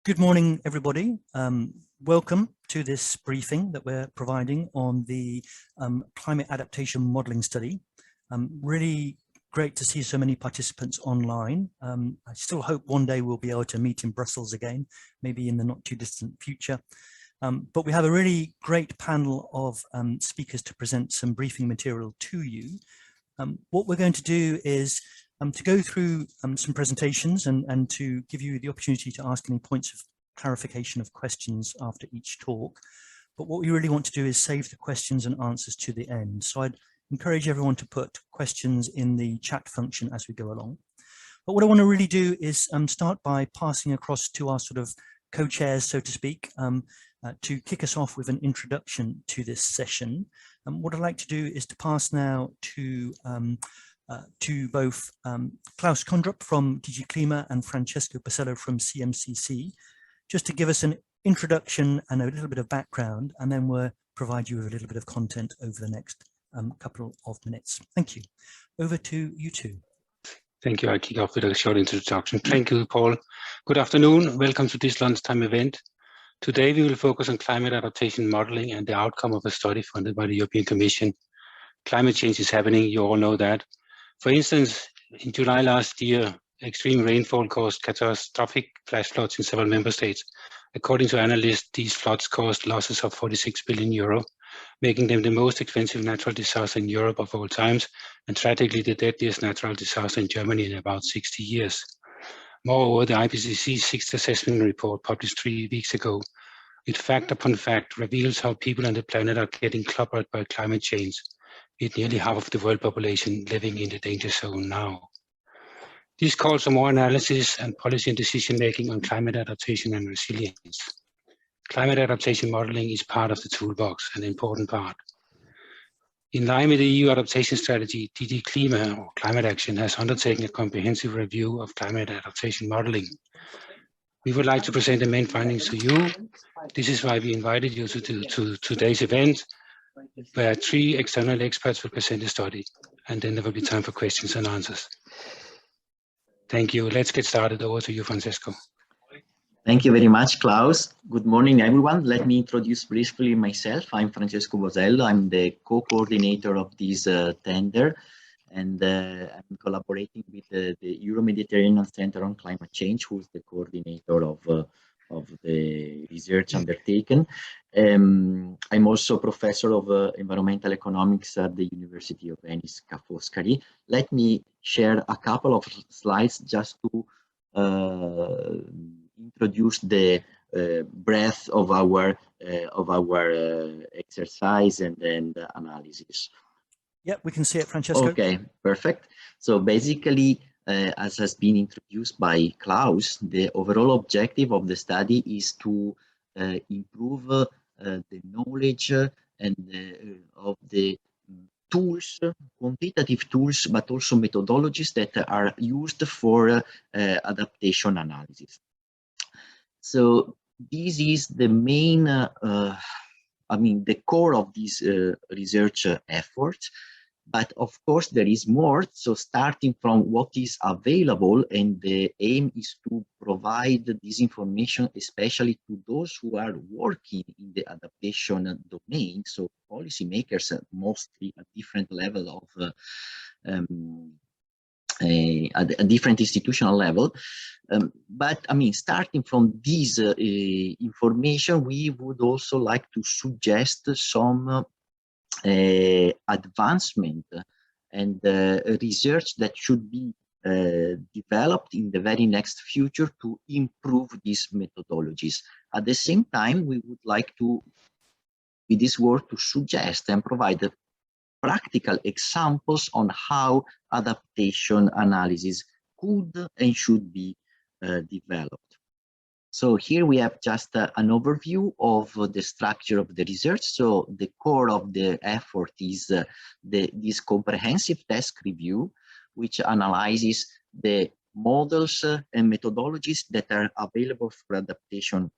Good morning, everybody. Welcome to this briefing that we're providing on the climate adaptation modelling study. Really great to see so many participants online. I still hope one day we'll be able to meet in Brussels again, maybe in the not too distant future. But we have a really great panel of speakers to present some briefing material to you. What we're going to do is to go through some presentations and to give you the opportunity to ask any points of clarification of questions after each talk. But what we really want to do is save the questions and answers to the end. So I'd encourage everyone to put questions in the chat function as we go along. But what I want to really do is start by passing across to our sort of co-chairs, so to speak, to kick us off with an introduction to this session. What I'd like to do is to pass now to both Claus Kondrup from DG CLIMA and Francesco Bosello from CMCC, just to give us an introduction and a little bit of background, and then we'll provide you with a little bit of content over the next couple of minutes. Thank you. Over to you two. Thank you. I'll kick off with a short introduction. Thank you, Paul. Good afternoon. Welcome to this lunchtime event. Today we will focus on climate adaptation modeling and the outcome of a study funded by the European Commission. Climate change is happening, you all know that. For instance, in July last year, extreme rainfall caused catastrophic flash floods in several member states. According to analysts, these floods caused losses of 46 billion euro, making them the most expensive natural disaster in Europe of all times, and tragically the deadliest natural disaster in Germany in about 60 years. Moreover, the Ipcc sixth assessment report published 3 weeks ago, with fact upon fact, reveals how people on the planet are getting clobbered by climate change, with nearly half of the world population living in the danger zone now. This calls for more analysis and policy and decision-making on climate adaptation and resilience. Climate adaptation modeling is part of the toolbox, an important part. In line with the EU adaptation strategy, DG CLIMA, or Climate Action, has undertaken a comprehensive review of climate adaptation modeling. We would like to present the main findings to you. This is why we invited you to today's event, where 3 external experts will present the study, and then there will be time for questions and answers. Thank you. Let's get started. Over to you, Francesco. Thank you very much, Klaus. Good morning, everyone. Let me introduce briefly myself. I'm Francesco Bosello. I'm the co-coordinator of this tender, and I'm collaborating with the Euro-Mediterranean Center on Climate Change, who's the coordinator of the research undertaken. I'm also a professor of environmental economics at the University of Venice, Ca' Foscari. Let me share a couple of slides just to introduce the breadth of our exercise and analysis. Yeah, we can see it, Francesco. Okay, perfect. So basically, as has been introduced by Klaus, the overall objective of the study is to improve the knowledge and of the tools, quantitative tools, but also methodologies that are used for adaptation analysis. So this is the main, the core of this research effort. But of course, there is more. So starting from what is available, and the aim is to provide this information, especially to those who are working in the adaptation domain. So policymakers are mostly at different level of a different institutional level. But I mean, starting from this information, we would also like to suggest some advancement and research that should be developed in the very next future to improve these methodologies. At the same time, we would like to, with this work, to suggest and provide practical examples on how adaptation analysis could and should be developed. So here we have just an overview of the structure of the research. So the core of the effort is this comprehensive task review, which analyzes the models and methodologies that are available for adaptation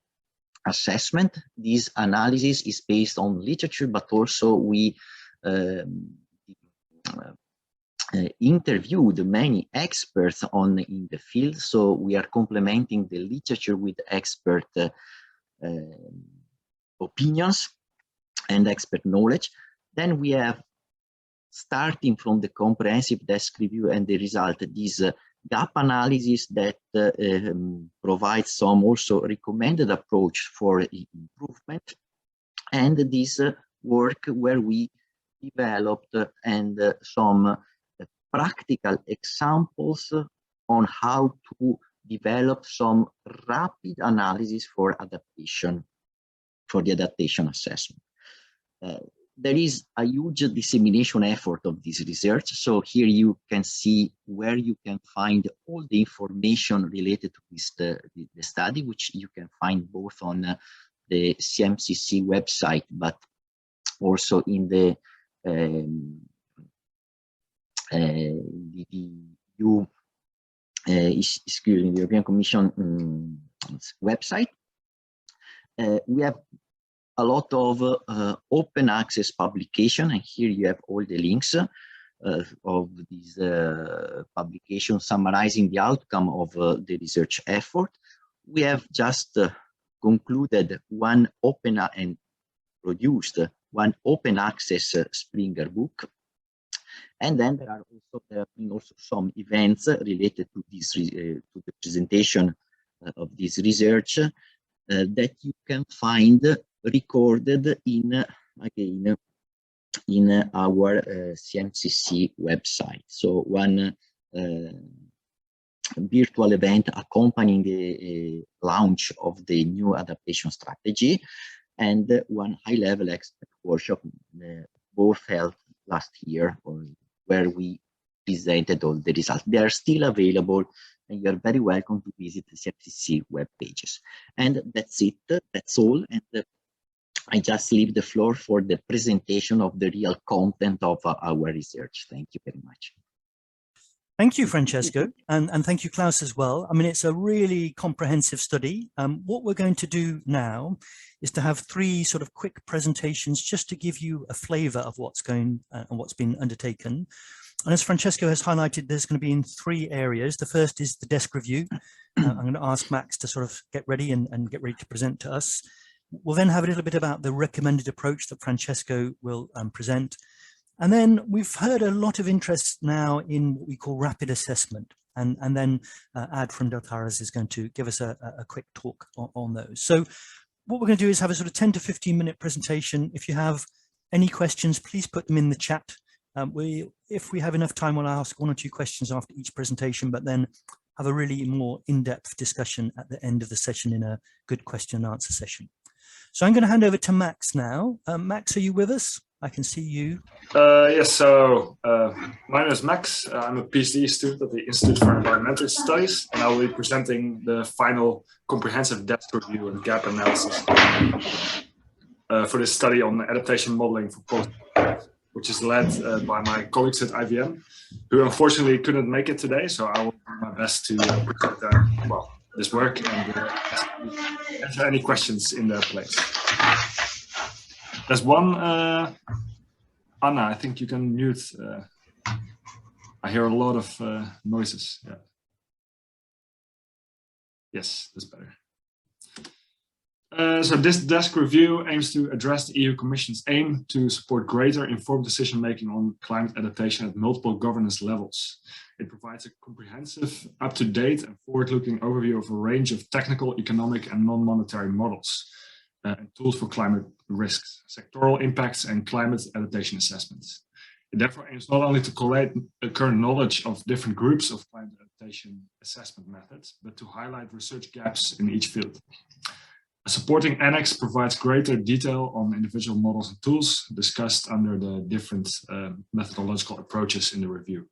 assessment. This analysis is based on literature, but also we interviewed many experts in the field, so we are complementing the literature with expert opinions and expert knowledge. Then we have, starting from the comprehensive desk review and the result, this gap analysis that provides some also recommended approach for improvement, and this work where we developed and some practical examples on how to develop some rapid analysis for adaptation, for the adaptation assessment. There is a huge dissemination effort of this research. So here you can see where you can find all the information related to this, the study, which you can find both on the CMCC website, but also in the European Commission website. We have a lot of open access publication, and here you have all the links of these publications summarizing the outcome of the research effort. We have just concluded one open and produced one open access Springer book, and then there have been also some events related to this to the presentation of this research that you can find recorded in again in our CMCC website. So one virtual event accompanying the launch of the new adaptation strategy, and one high-level expert workshop, both held last year, where we presented all the results. They are still available, and you are very welcome to visit the CMCC web pages. And that's it, that's all. And I just leave the floor for the presentation of the real content of our research. Thank you very much. Thank you, Francesco, and thank you, Claus, as well. I mean, it's a really comprehensive study. What we're going to do now is to have three sort of quick presentations just to give you a flavor of what's going and what's been undertaken. And as Francesco has highlighted, there's going to be in three areas. The first is the desk review. I'm going to ask Max to sort of get ready and get ready to present to us. We'll then have a little bit about the recommended approach that Francesco will present. And then we've heard a lot of interest now in what we call rapid assessment. And then Ad from Deltares is going to give us a quick talk on those. So what we're going to do is have a sort of 10 to 15 minute presentation. If you have any questions, please put them in the chat. If we have enough time, we'll ask one or two questions after each presentation, but then have a really more in-depth discussion at the end of the session in a good question and answer session. So I'm going to hand over to Max now. Max, are you with us? I can see you. Yes, so my name is Max. I'm a PhD student at the Institute for Environmental Studies, and I'll be presenting the final comprehensive desk review and gap analysis for this study on adaptation modeling for policy, which is led by my colleagues at IVM, who unfortunately couldn't make it today. So I will do my best to present well, this work and answer any questions in their place. There's one, Anna, I think you can mute. I hear a lot of noises. Yeah. Yes, that's better. So this desk review aims to address the EU Commission's aim to support greater informed decision-making on climate adaptation at multiple governance levels. It provides a comprehensive, up-to-date and forward-looking overview of a range of technical, economic and non-monetary models and tools for climate risks, sectoral impacts and climate adaptation assessments. It therefore aims not only to collate current knowledge of different groups of climate adaptation assessment methods, but to highlight research gaps in each field. A supporting annex provides greater detail on individual models and tools discussed under the different methodological approaches in the review.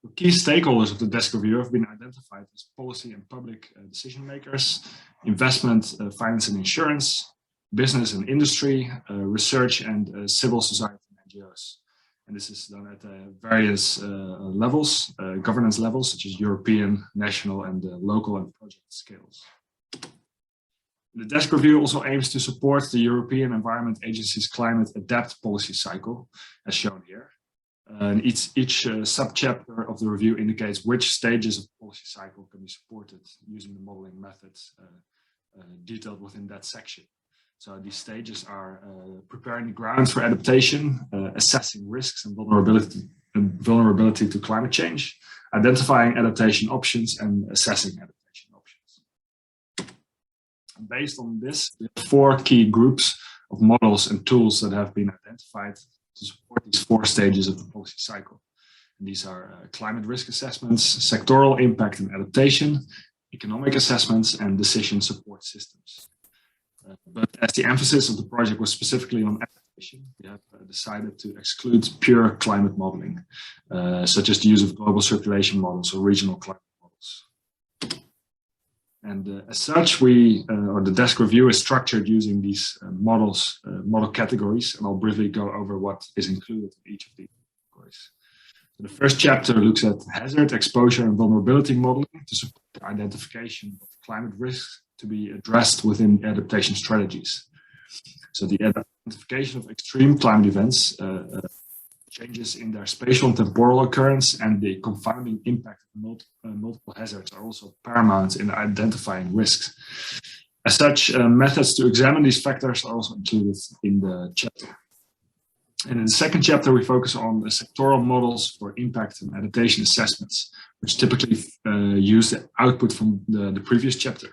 The key stakeholders of the desk review have been identified as policy and public decision makers, investment, finance and insurance, business and industry, research and civil society and NGOs. And this is done at various levels, governance levels, such as European, national and local and project scales. The desk review also aims to support the European Environment Agency's climate adapt policy cycle, as shown here. And each subchapter of the review indicates which stages of the policy cycle can be supported using the modeling methods detailed within that section. So these stages are preparing the ground for adaptation, assessing risks and vulnerability to climate change, identifying adaptation options, and assessing adaptation options. And based on this, we have 4 key groups of models and tools that have been identified to support these 4 stages of the policy cycle. And these are climate risk assessments, sectoral impact and adaptation, economic assessments, and decision support systems. But as the emphasis of the project was specifically on adaptation, we have decided to exclude pure climate modeling, such as the use of global circulation models or regional climate models. And as such, the desk review is structured using these model categories, and I'll briefly go over what is included in each of these categories. So the first chapter looks at hazard, exposure, and vulnerability modeling to support the identification of climate risks to be addressed within adaptation strategies. So the identification of extreme climate events, changes in their spatial and temporal occurrence, and the confounding impact of multiple hazards are also paramount in identifying risks. As such, methods to examine these factors are also included in the chapter. And in the second chapter, we focus on the sectoral models for impact and adaptation assessments, which typically use the output from the previous chapter.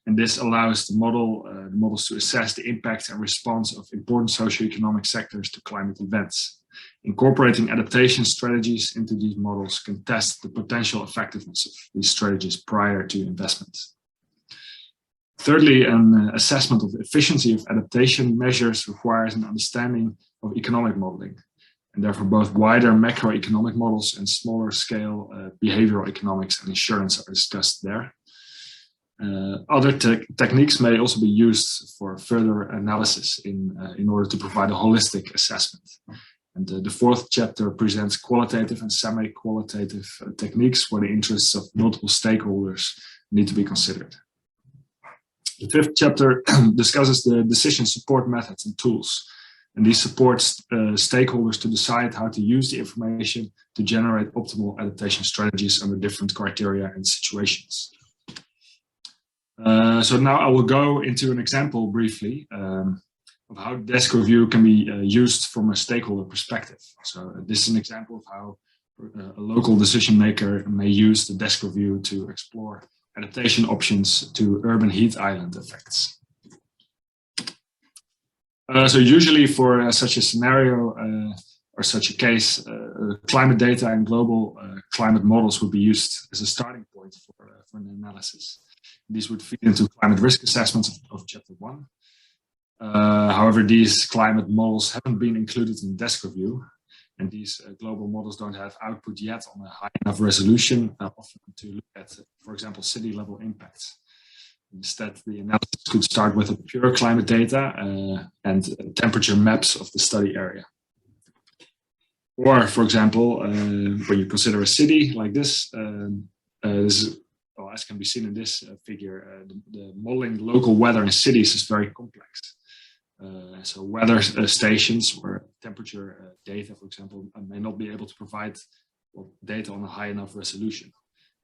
And this allows the models to assess the impact and response of important socioeconomic sectors to climate events. Incorporating adaptation strategies into these models can test the potential effectiveness of these strategies prior to investment. Thirdly, an assessment of the efficiency of adaptation measures requires an understanding of economic modeling, and therefore both wider macroeconomic models and smaller scale behavioral economics and insurance are discussed there. Other techniques may also be used for further analysis in order to provide a holistic assessment. And the fourth chapter presents qualitative and semi-qualitative techniques where the interests of multiple stakeholders need to be considered. The fifth chapter discusses the decision support methods and tools. And these support stakeholders to decide how to use the information to generate optimal adaptation strategies under different criteria and situations. So now I will go into an example briefly of how desk review can be used from a stakeholder perspective. So this is an example of how a local decision maker may use the desk review to explore adaptation options to urban heat island effects. So usually for such a scenario or such a case, climate data and global climate models would be used as a starting point for an analysis. These would feed into climate risk assessments of chapter 1. However, these climate models haven't been included in desk review, and these global models don't have output yet on a high enough resolution often to look at, for example, city level impacts. Instead, the analysis could start with a pure climate data and temperature maps of the study area. Or, for example, when you consider a city like this, well, as can be seen in this figure, the modeling local weather in cities is very complex. So weather stations or temperature data, for example, may not be able to provide data on a high enough resolution.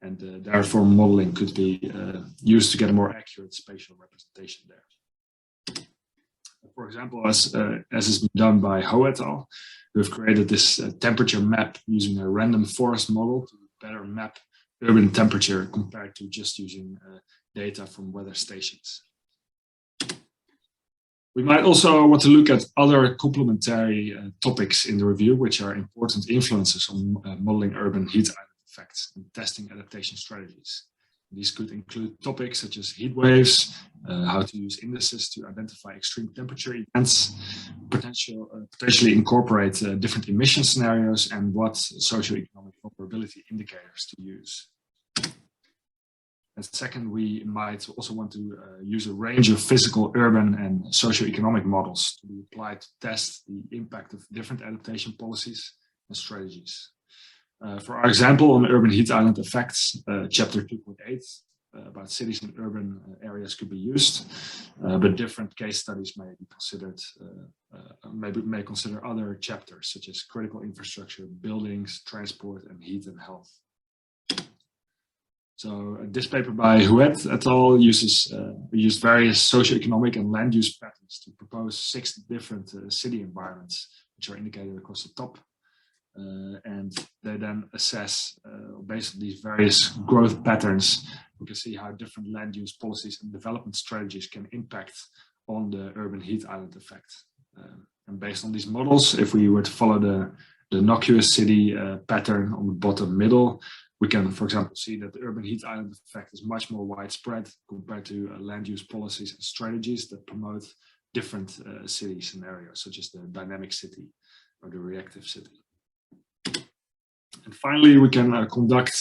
And therefore modeling could be used to get a more accurate spatial representation there. For example, as has been done by Ho et al., who have created this temperature map using a random forest model to better map urban temperature compared to just using data from weather stations. We might also want to look at other complementary topics in the review, which are important influences on modeling urban heat island effects and testing adaptation strategies. These could include topics such as heat waves, how to use indices to identify extreme temperature events, potentially incorporate different emission scenarios, and what socioeconomic vulnerability indicators to use. And second, we might also want to use a range of physical, urban, and socioeconomic models to be applied to test the impact of different adaptation policies and strategies. For our example on urban heat island effects, chapter 2.8 about cities and urban areas could be used, but different case studies may be considered, may consider other chapters such as critical infrastructure, buildings, transport, and heat and health. So this paper by Huet et al. Used various socioeconomic and land use patterns to propose 6 different city environments, which are indicated across the top. And they then assess, based on these various growth patterns, we can see how different land use policies and development strategies can impact on the urban heat island effect. And based on these models, if we were to follow the innocuous city pattern on the bottom middle, we can, for example, see that the urban heat island effect is much more widespread compared to land use policies and strategies that promote different city scenarios, such as the dynamic city or the reactive city. And finally, we can conduct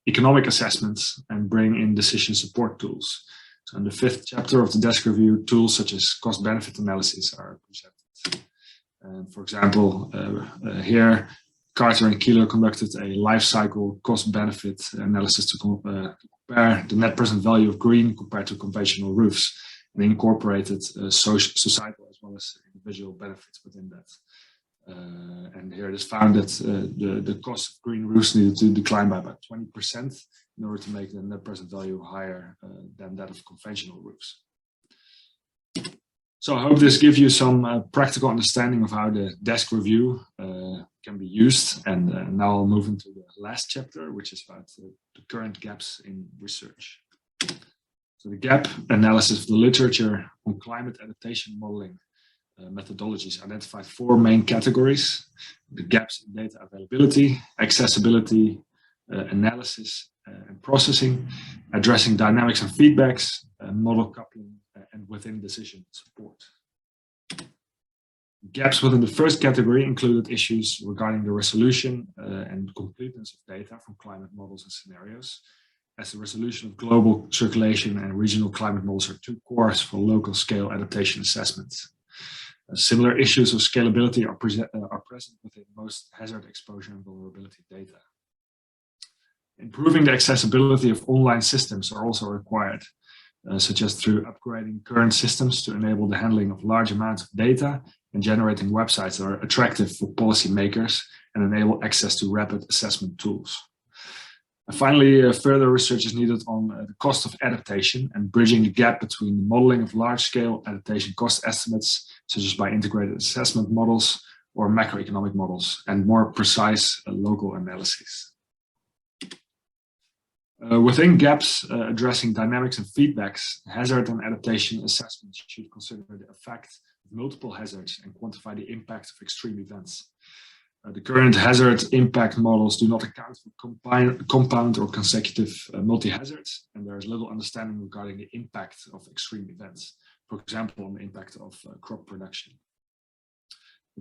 economic assessments and bring in decision support tools. So in the 5th chapter of the desk review, tools such as cost-benefit analysis are presented. And for example, here, Carter and Keeler conducted a life cycle cost-benefit analysis to compare the net present value of green compared to conventional roofs, and incorporated societal as well as individual benefits within that. And here it is found that the cost of green roofs needed to decline by about 20% in order to make the net present value higher than that of conventional roofs. So I hope this gives you some practical understanding of how the desk review can be used. And now I'll move into the last chapter, which is about the current gaps in research. So the gap analysis of the literature on climate adaptation modeling methodologies identified 4 main categories: the gaps in data availability, accessibility, analysis and processing, addressing dynamics and feedbacks, model coupling, and within decision support. Gaps within the first category included issues regarding the resolution and completeness of data from climate models and scenarios, as the resolution of global circulation and regional climate models are 2 cores for local scale adaptation assessments. Similar issues of scalability are present within most hazard exposure and vulnerability data. Improving the accessibility of online systems are also required, such as through upgrading current systems to enable the handling of large amounts of data and generating websites that are attractive for policymakers and enable access to rapid assessment tools. And finally, further research is needed on the cost of adaptation and bridging the gap between the modeling of large-scale adaptation cost estimates, such as by integrated assessment models or macroeconomic models, and more precise local analyses. Within gaps addressing dynamics and feedbacks, hazard and adaptation assessments should consider the effect of multiple hazards and quantify the impact of extreme events. The current hazard impact models do not account for compound or consecutive multi-hazards, and there is little understanding regarding the impact of extreme events, for example, on the impact of crop production.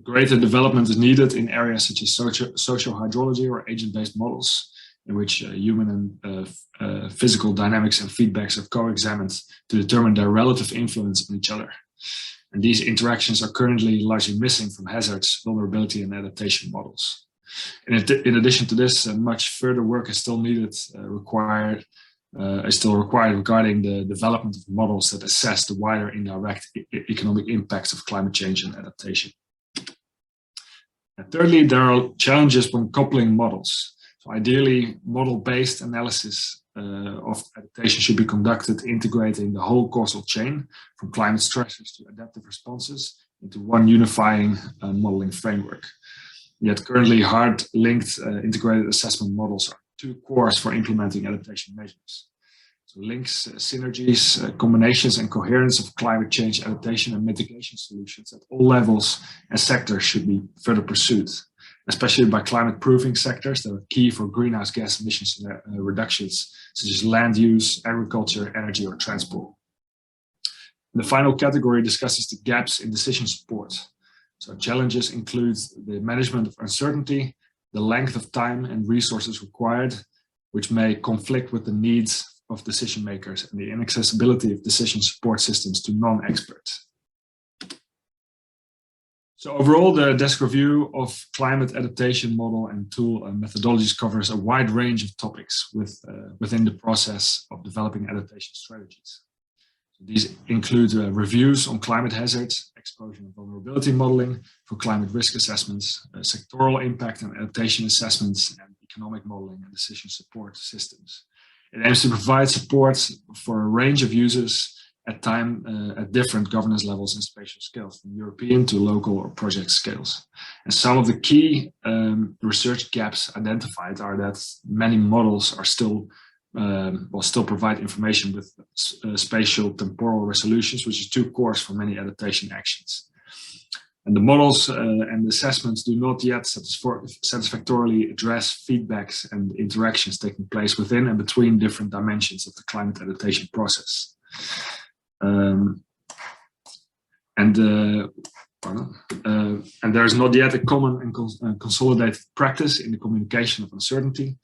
Greater development is needed in areas such as social hydrology or agent-based models, in which human and physical dynamics and feedbacks are co-examined to determine their relative influence on each other. And these interactions are currently largely missing from hazards, vulnerability, and adaptation models. In addition to this, much further work is still needed, required regarding the development of models that assess the wider indirect economic impacts of climate change and adaptation. And thirdly, there are challenges when coupling models. So ideally, model-based analysis of adaptation should be conducted integrating the whole causal chain from climate stresses to adaptive responses into one unifying modeling framework. Yet currently hard-linked integrated assessment models are 2 cores for implementing adaptation measures. So links, synergies, combinations and coherence of climate change adaptation and mitigation solutions at all levels and sectors should be further pursued, especially by climate-proofing sectors that are key for greenhouse gas emissions reductions, such as land use, agriculture, energy, or transport. The final category discusses the gaps in decision support. So challenges include the management of uncertainty, the length of time and resources required, which may conflict with the needs of decision makers, and the inaccessibility of decision support systems to non-experts. So overall, the desk review of climate adaptation model and tool and methodologies covers a wide range of topics within the process of developing adaptation strategies. So these include reviews on climate hazards, exposure and vulnerability modeling for climate risk assessments, sectoral impact and adaptation assessments, and economic modeling and decision support systems. It aims to provide support for a range of users at different governance levels and spatial scales, from European to local or project scales. And some of the key research gaps identified are that many models are still provide information with spatial temporal resolutions, which is too coarse for many adaptation actions. And the models and assessments do not yet satisfactorily address feedbacks and interactions taking place within and between different dimensions of the climate adaptation process. And there is not yet a common and consolidated practice in the communication of uncertainty,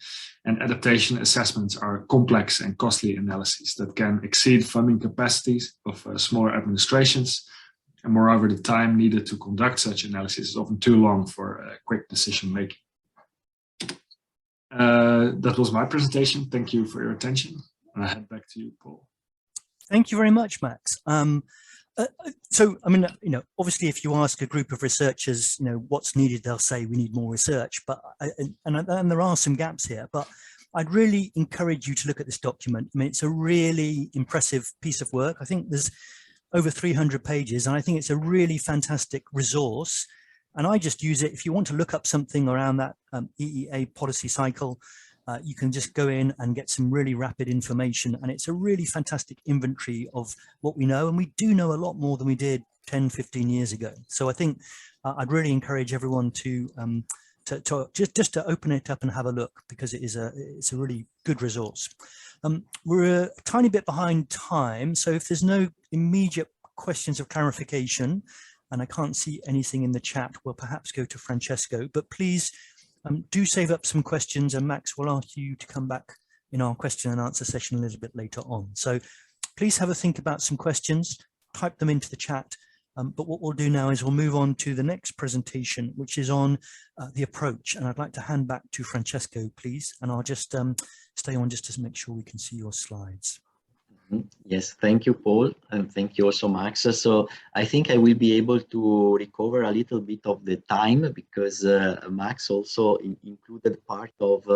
and adaptation assessments are complex and costly analyses that can exceed funding capacities of smaller administrations, and moreover the time needed to conduct such analysis is often too long for quick decision making. That was my presentation. Thank you for your attention. I head back to you, Paul. Thank you very much, Max. So, I mean, obviously, if you ask a group of researchers, what's needed, they'll say we need more research. But and there are some gaps here. But I'd really encourage you to look at this document. I mean, it's a really impressive piece of work. I think there's over 300 pages, and I think it's a really fantastic resource. And I just use it if you want to look up something around that EEA policy cycle. You can just go in and get some really rapid information, and it's a really fantastic inventory of what we know, and we do know a lot more than we did 10, 15 years ago. So I think I'd really encourage everyone to just open it up and have a look, because it's a really good resource. We're a tiny bit behind time, so if there's no immediate questions of clarification, and I can't see anything in the chat, we'll perhaps go to Francesco, but please do save up some questions, and Max will ask you to come back in our question and answer session a little bit later on. So please have a think about some questions, type them into the chat. But what we'll do now is we'll move on to the next presentation, which is on the approach. And I'd like to hand back to Francesco, please. And I'll just stay on just to make sure we can see your slides. Yes, thank you, Paul, and thank you also, Max. So I think I will be able to recover a little bit of the time, because Max also included part of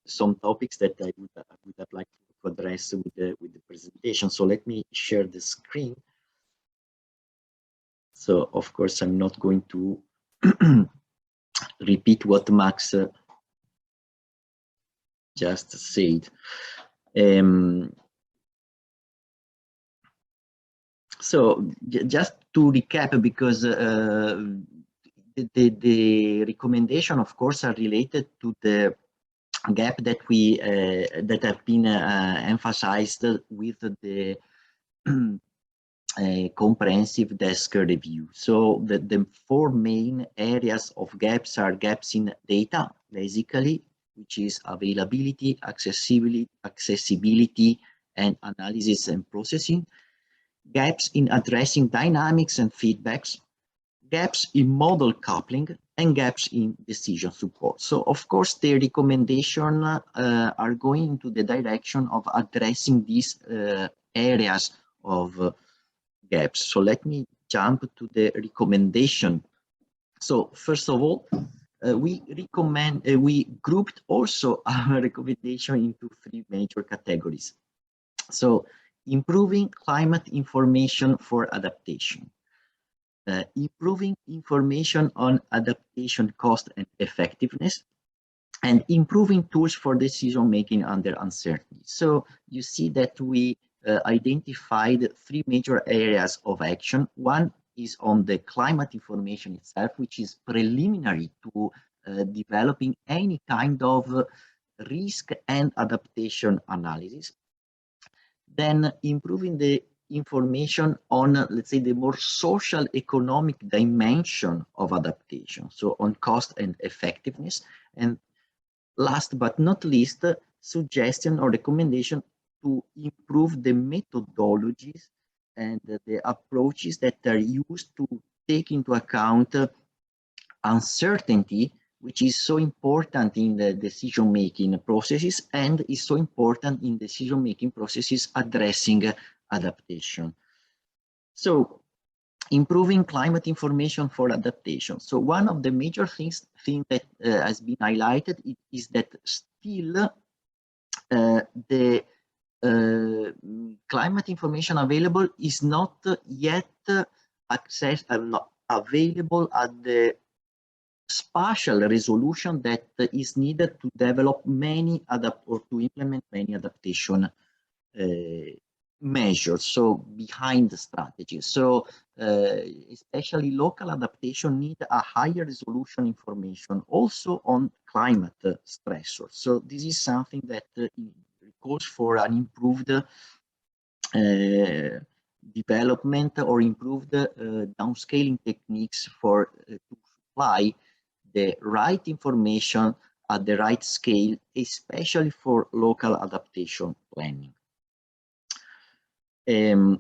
some topics that I would have liked to address with the presentation. So let me share the screen. So of course I'm not going to repeat what Max just said. So just to recap, because the recommendation, of course, are related to the gap that we that have been emphasized with the comprehensive desk review. So the four main areas of gaps are gaps in data, basically, which is availability, accessibility, and analysis and processing. Gaps in addressing dynamics and feedbacks, gaps in model coupling, and gaps in decision support. So of course the recommendation are going into the direction of addressing these areas of gaps. So let me jump to the recommendation. So first of all, we grouped also our recommendation into three major categories. So improving climate information for adaptation, improving information on adaptation cost and effectiveness, and improving tools for decision making under uncertainty. So you see that we identified three major areas of action. One is on the climate information itself, which is preliminary to developing any kind of risk and adaptation analysis. Then improving the information on, let's say, the more social economic dimension of adaptation, so on cost and effectiveness. And last but not least, suggestion or recommendation to improve the methodologies and the approaches that are used to take into account uncertainty, which is so important in the decision-making processes and is so important in decision-making processes addressing adaptation. So, improving climate information for adaptation. So one of the major things that has been highlighted is that still the climate information available is not yet available at the spatial resolution that is needed to develop many or to implement many adaptation measures, so behind the strategy. So especially local adaptation need a higher resolution information also on climate stressors. So this is something that calls for an improved development or improved downscaling techniques for to supply the right information at the right scale, especially for local adaptation planning. In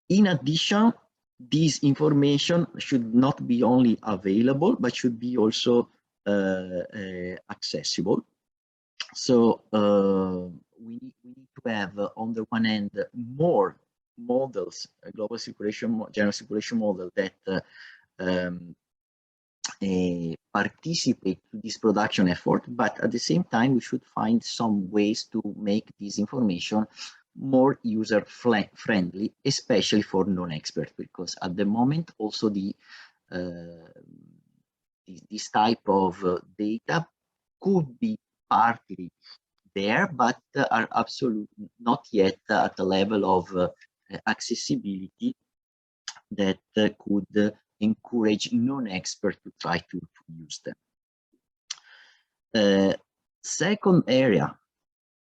addition, this information should not be only available, but should be also accessible. So we need to have, on the one hand, more models, global circulation, general circulation model that participate to this production effort, but at the same time, we should find some ways to make this information more user-friendly, especially for non-experts, because at the moment also this type of data could be partly there, but are absolutely not yet at the level of accessibility that could encourage non-experts to try to use them. Second area,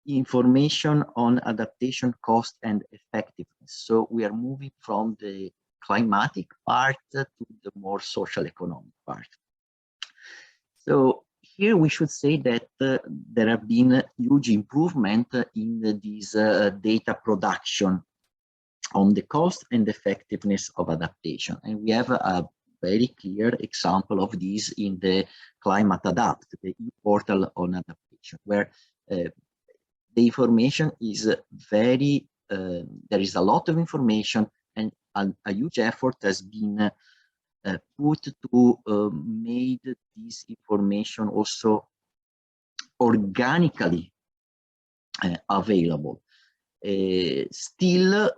information on adaptation cost and effectiveness. So we are moving from the climatic part to the more social economic part. So here we should say that there have been huge improvement in this data production on the cost and effectiveness of adaptation. And we have a very clear example of this in the Climate Adapt, the e-portal on adaptation, where the information is very, there is a lot of information, and a huge effort has been put to make this information also organically available. Still,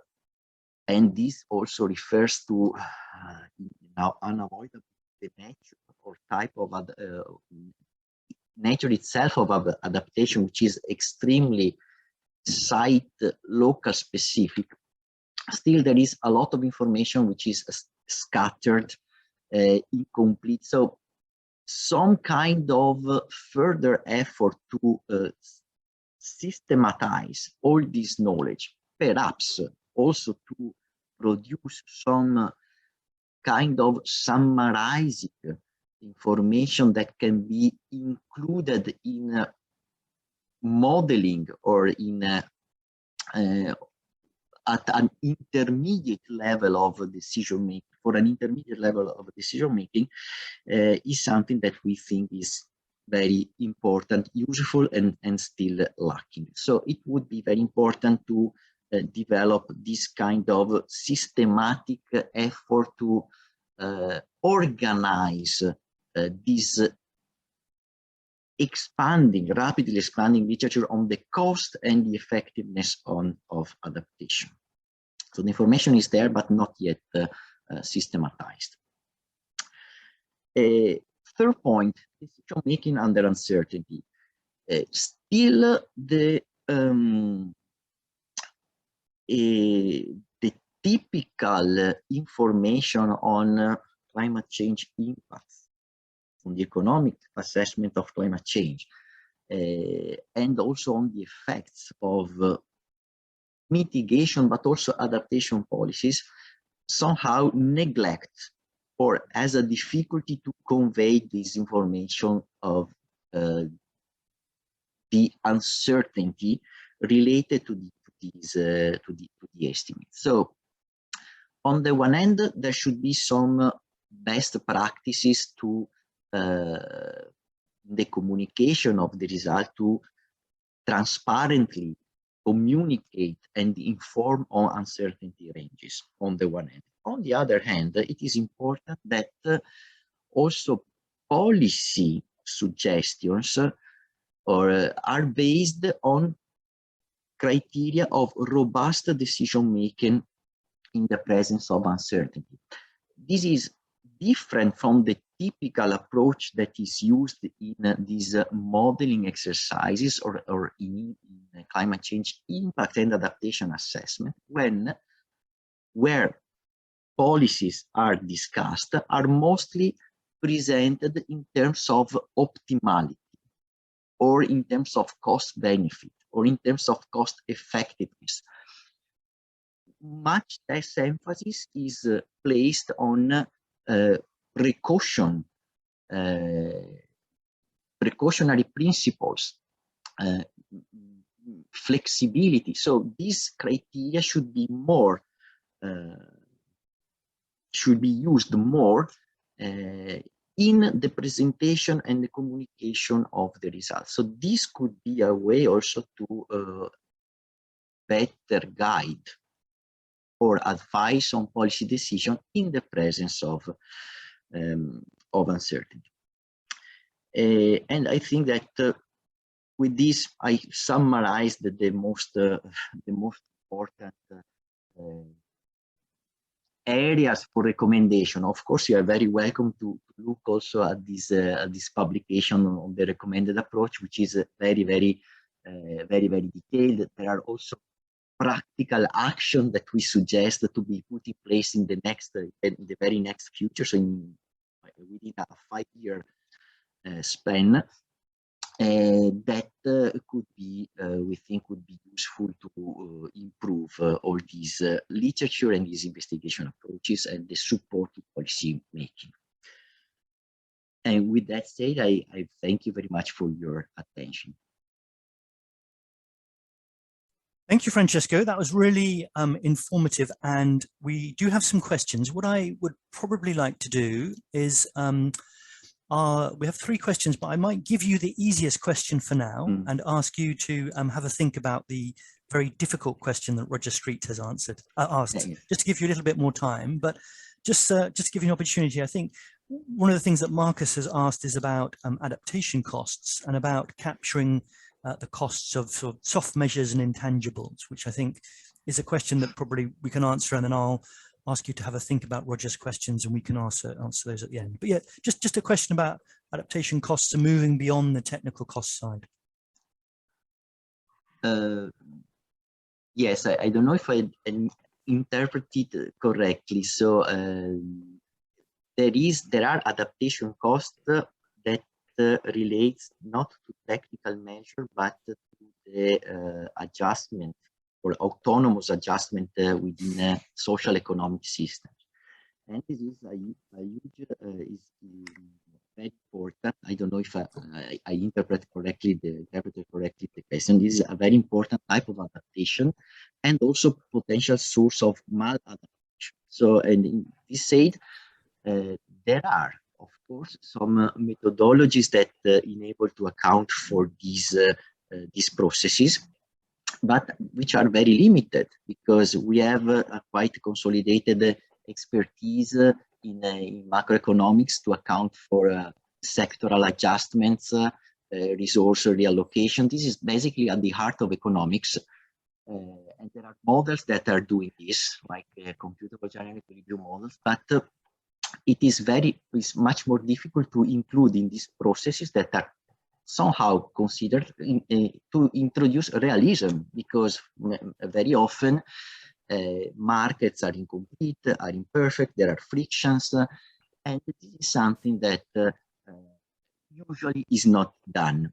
and this also refers to now unavoidable the nature or type of nature itself of adaptation, which is extremely site local specific. Still, there is a lot of information which is scattered, incomplete. So some kind of further effort to systematize all this knowledge, perhaps also to produce some kind of summarizing information that can be included in modeling or in at an intermediate level of decision making, for an intermediate level of decision making, is something that we think is very important, useful, and still lacking. So it would be very important to develop this kind of systematic effort to organize this rapidly expanding literature on the cost and the effectiveness of adaptation. So the information is there, but not yet systematized. Third point, decision making under uncertainty. Still, the typical information on climate change impacts, on the economic assessment of climate change, and also on the effects of mitigation, but also adaptation policies, somehow neglect or has a difficulty to convey this information of the uncertainty related to the estimates. So on the one hand, there should be some best practices to the communication of the result to transparently communicate and inform on uncertainty ranges on the one hand. On the other hand, it is important that also policy suggestions are based on criteria of robust decision making in the presence of uncertainty. This is different from the typical approach that is used in these modeling exercises or in climate change impact and adaptation assessment, where policies are discussed are mostly presented in terms of optimality, or in terms of cost benefit, or in terms of cost effectiveness. Much less emphasis is placed on precautionary principles, flexibility. So these criteria should be more, should be used more in the presentation and the communication of the results. So this could be a way also to better guide or advise on policy decision in the presence of uncertainty. And I think that with this, I summarized the most important areas for recommendation. Of course, you are very welcome to look also at this publication on the recommended approach, which is very detailed. There are also practical action that we suggest to be put in place in the very next future, so within a 5-year span, that could be, we think, would be useful to improve all these literature and these investigation approaches and the support to policy making. And with that said, I thank you very much for your attention. Thank you, Francesco. That was really informative, and we do have some questions. What I would probably like to do is, we have 3 questions, but I might give you the easiest question for now and ask you to have a think about the very difficult question that Roger Street has asked, just to give you a little bit more time. But just to give you an opportunity, I think one of the things that Marcus has asked is about adaptation costs and about capturing the costs of sort of soft measures and intangibles, which I think is a question that probably we can answer, and then I'll ask you to have a think about Roger's questions and we can answer those at the end. But yeah, just a question about adaptation costs and moving beyond the technical cost side. Yes, I don't know if I interpreted correctly. So there are adaptation costs that relates not to technical measure, but to the adjustment or autonomous adjustment within social economic systems. And this is a huge, is very important. I don't know if I interpreted correctly the question. This is a very important type of adaptation and also potential source of maladaptation. So, and in this said, there are, of course, some methodologies that enable to account for these processes, but which are very limited because we have a quite consolidated expertise in macroeconomics to account for sectoral adjustments, resource reallocation. This is basically at the heart of economics. And there are models that are doing this, like computable general equilibrium models, but it is much more difficult to include in these processes that are somehow considered to introduce realism, because very often markets are incomplete, are imperfect, there are frictions, and this is something that usually is not done.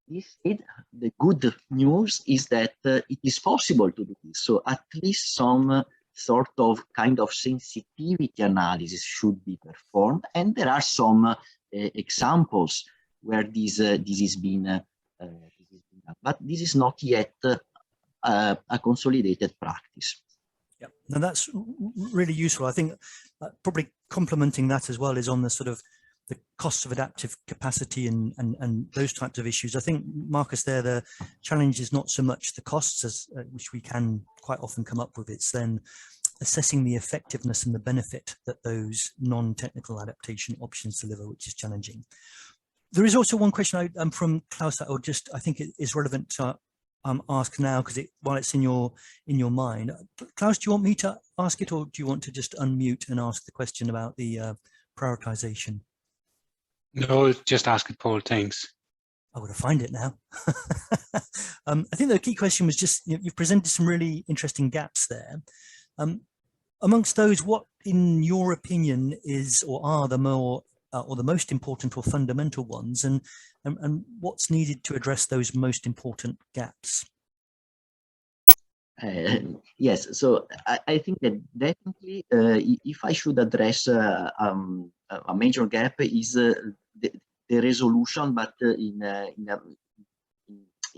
The good news is that it is possible to do this, so at least some sort of kind of sensitivity analysis should be performed, and there are some examples where this is being done, but this is not yet a consolidated practice. Yeah, now that's really useful. I think probably complementing that as well is on the sort of the costs of adaptive capacity and those types of issues. I think, Marcus, there the challenge is not so much the costs, as which we can quite often come up with. It's then assessing the effectiveness and the benefit that those non-technical adaptation options deliver, which is challenging. There is also one question from Claus that I think it is relevant to ask now, because while it's in your mind. Claus, do you want me to ask it, or do you want to just unmute and ask the question about the prioritization? No, just ask it, Paul. Thanks. I would find it now. I think the key question was just, you've presented some really interesting gaps there. Amongst those, what, in your opinion, is or are the more or the most important or fundamental ones, and what's needed to address those most important gaps? Yes, so I think that definitely, if I should address a major gap, is the resolution, but in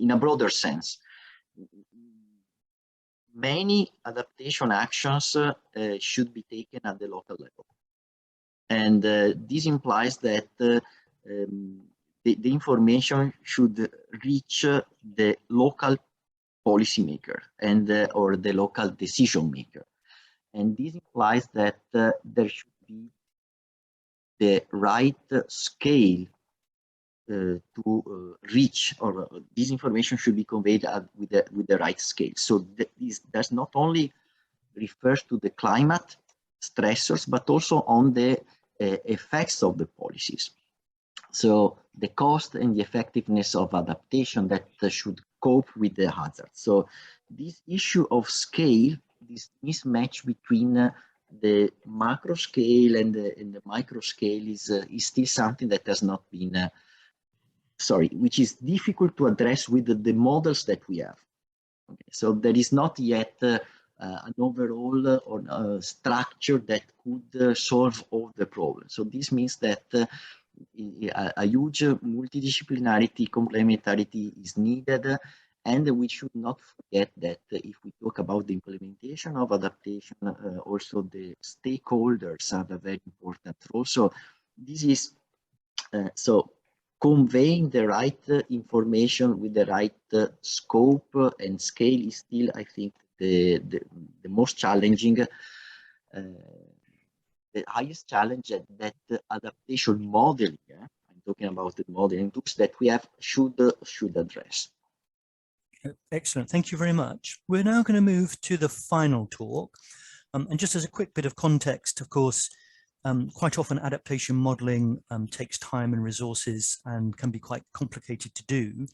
a broader sense. Many adaptation actions should be taken at the local level. And this implies that the information should reach the local policymaker and or the local decision maker. And this implies that there should be the right scale to reach, or this information should be conveyed with the right scale. So this does not only refers to the climate stressors, but also on the effects of the policies. So the cost and the effectiveness of adaptation that should cope with the hazards. So this issue of scale, this mismatch between the macro scale and the micro scale is still something that has not been, which is difficult to address with the models that we have. Okay, so there is not yet an overall or structure that could solve all the problems. So this means that a huge multidisciplinarity, complementarity is needed, and we should not forget that if we talk about the implementation of adaptation, also the stakeholders have a very important role. So this is so conveying the right information with the right scope and scale is still, I think, the most challenging, the highest challenge that adaptation modeling, I'm talking about the modeling tools that we have, should address. Excellent, thank you very much. We're now going to move to the final talk. And just as a quick bit of context, of course, quite often adaptation modeling takes time and resources and can be quite complicated to do.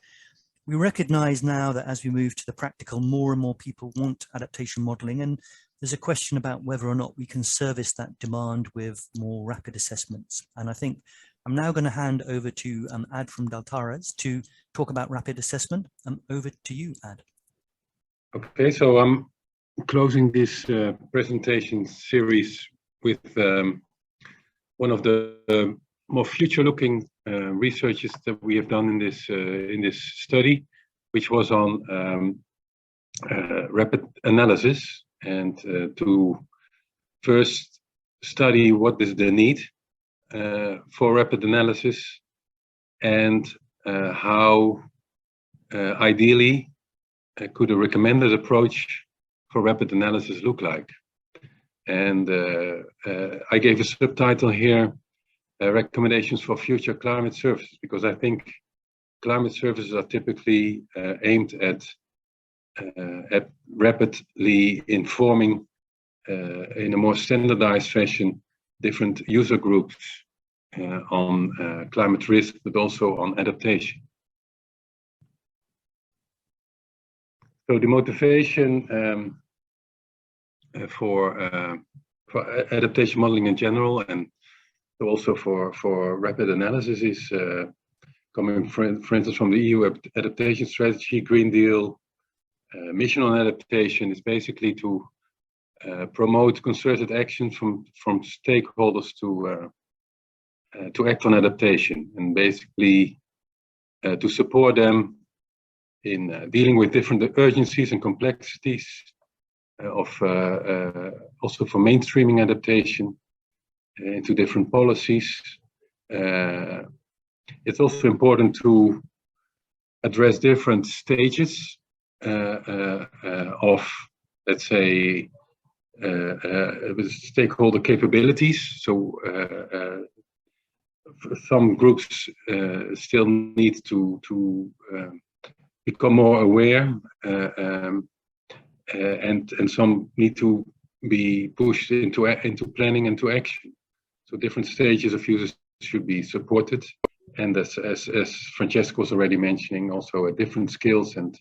We recognize now that as we move to the practical, more and more people want adaptation modeling, and there's a question about whether or not we can service that demand with more rapid assessments. And I think I'm now going to hand over to Ad from Deltares to talk about rapid assessment. Over to you, Ad. Okay, so I'm closing this presentation series with one of the more future-looking researches that we have done in this study, which was on rapid analysis, and to first study what is the need for rapid analysis, and how ideally could a recommended approach for rapid analysis look like. And I gave a subtitle here, recommendations for future climate services, because I think climate services are typically aimed at rapidly informing in a more standardized fashion different user groups on climate risk, but also on adaptation. So the motivation for adaptation modeling in general, and also for rapid analysis, is coming, for instance, from the EU Adaptation Strategy, Green Deal, mission on adaptation is basically to promote concerted action from stakeholders to act on adaptation, and basically to support them in dealing with different urgencies and complexities also for mainstreaming adaptation into different policies. It's also important to address different stages of, let's say, stakeholder capabilities. So some groups still need to become more aware, and some need to be pushed into planning and to action. So different stages of users should be supported, and as Francesco was already mentioning, also at different skills and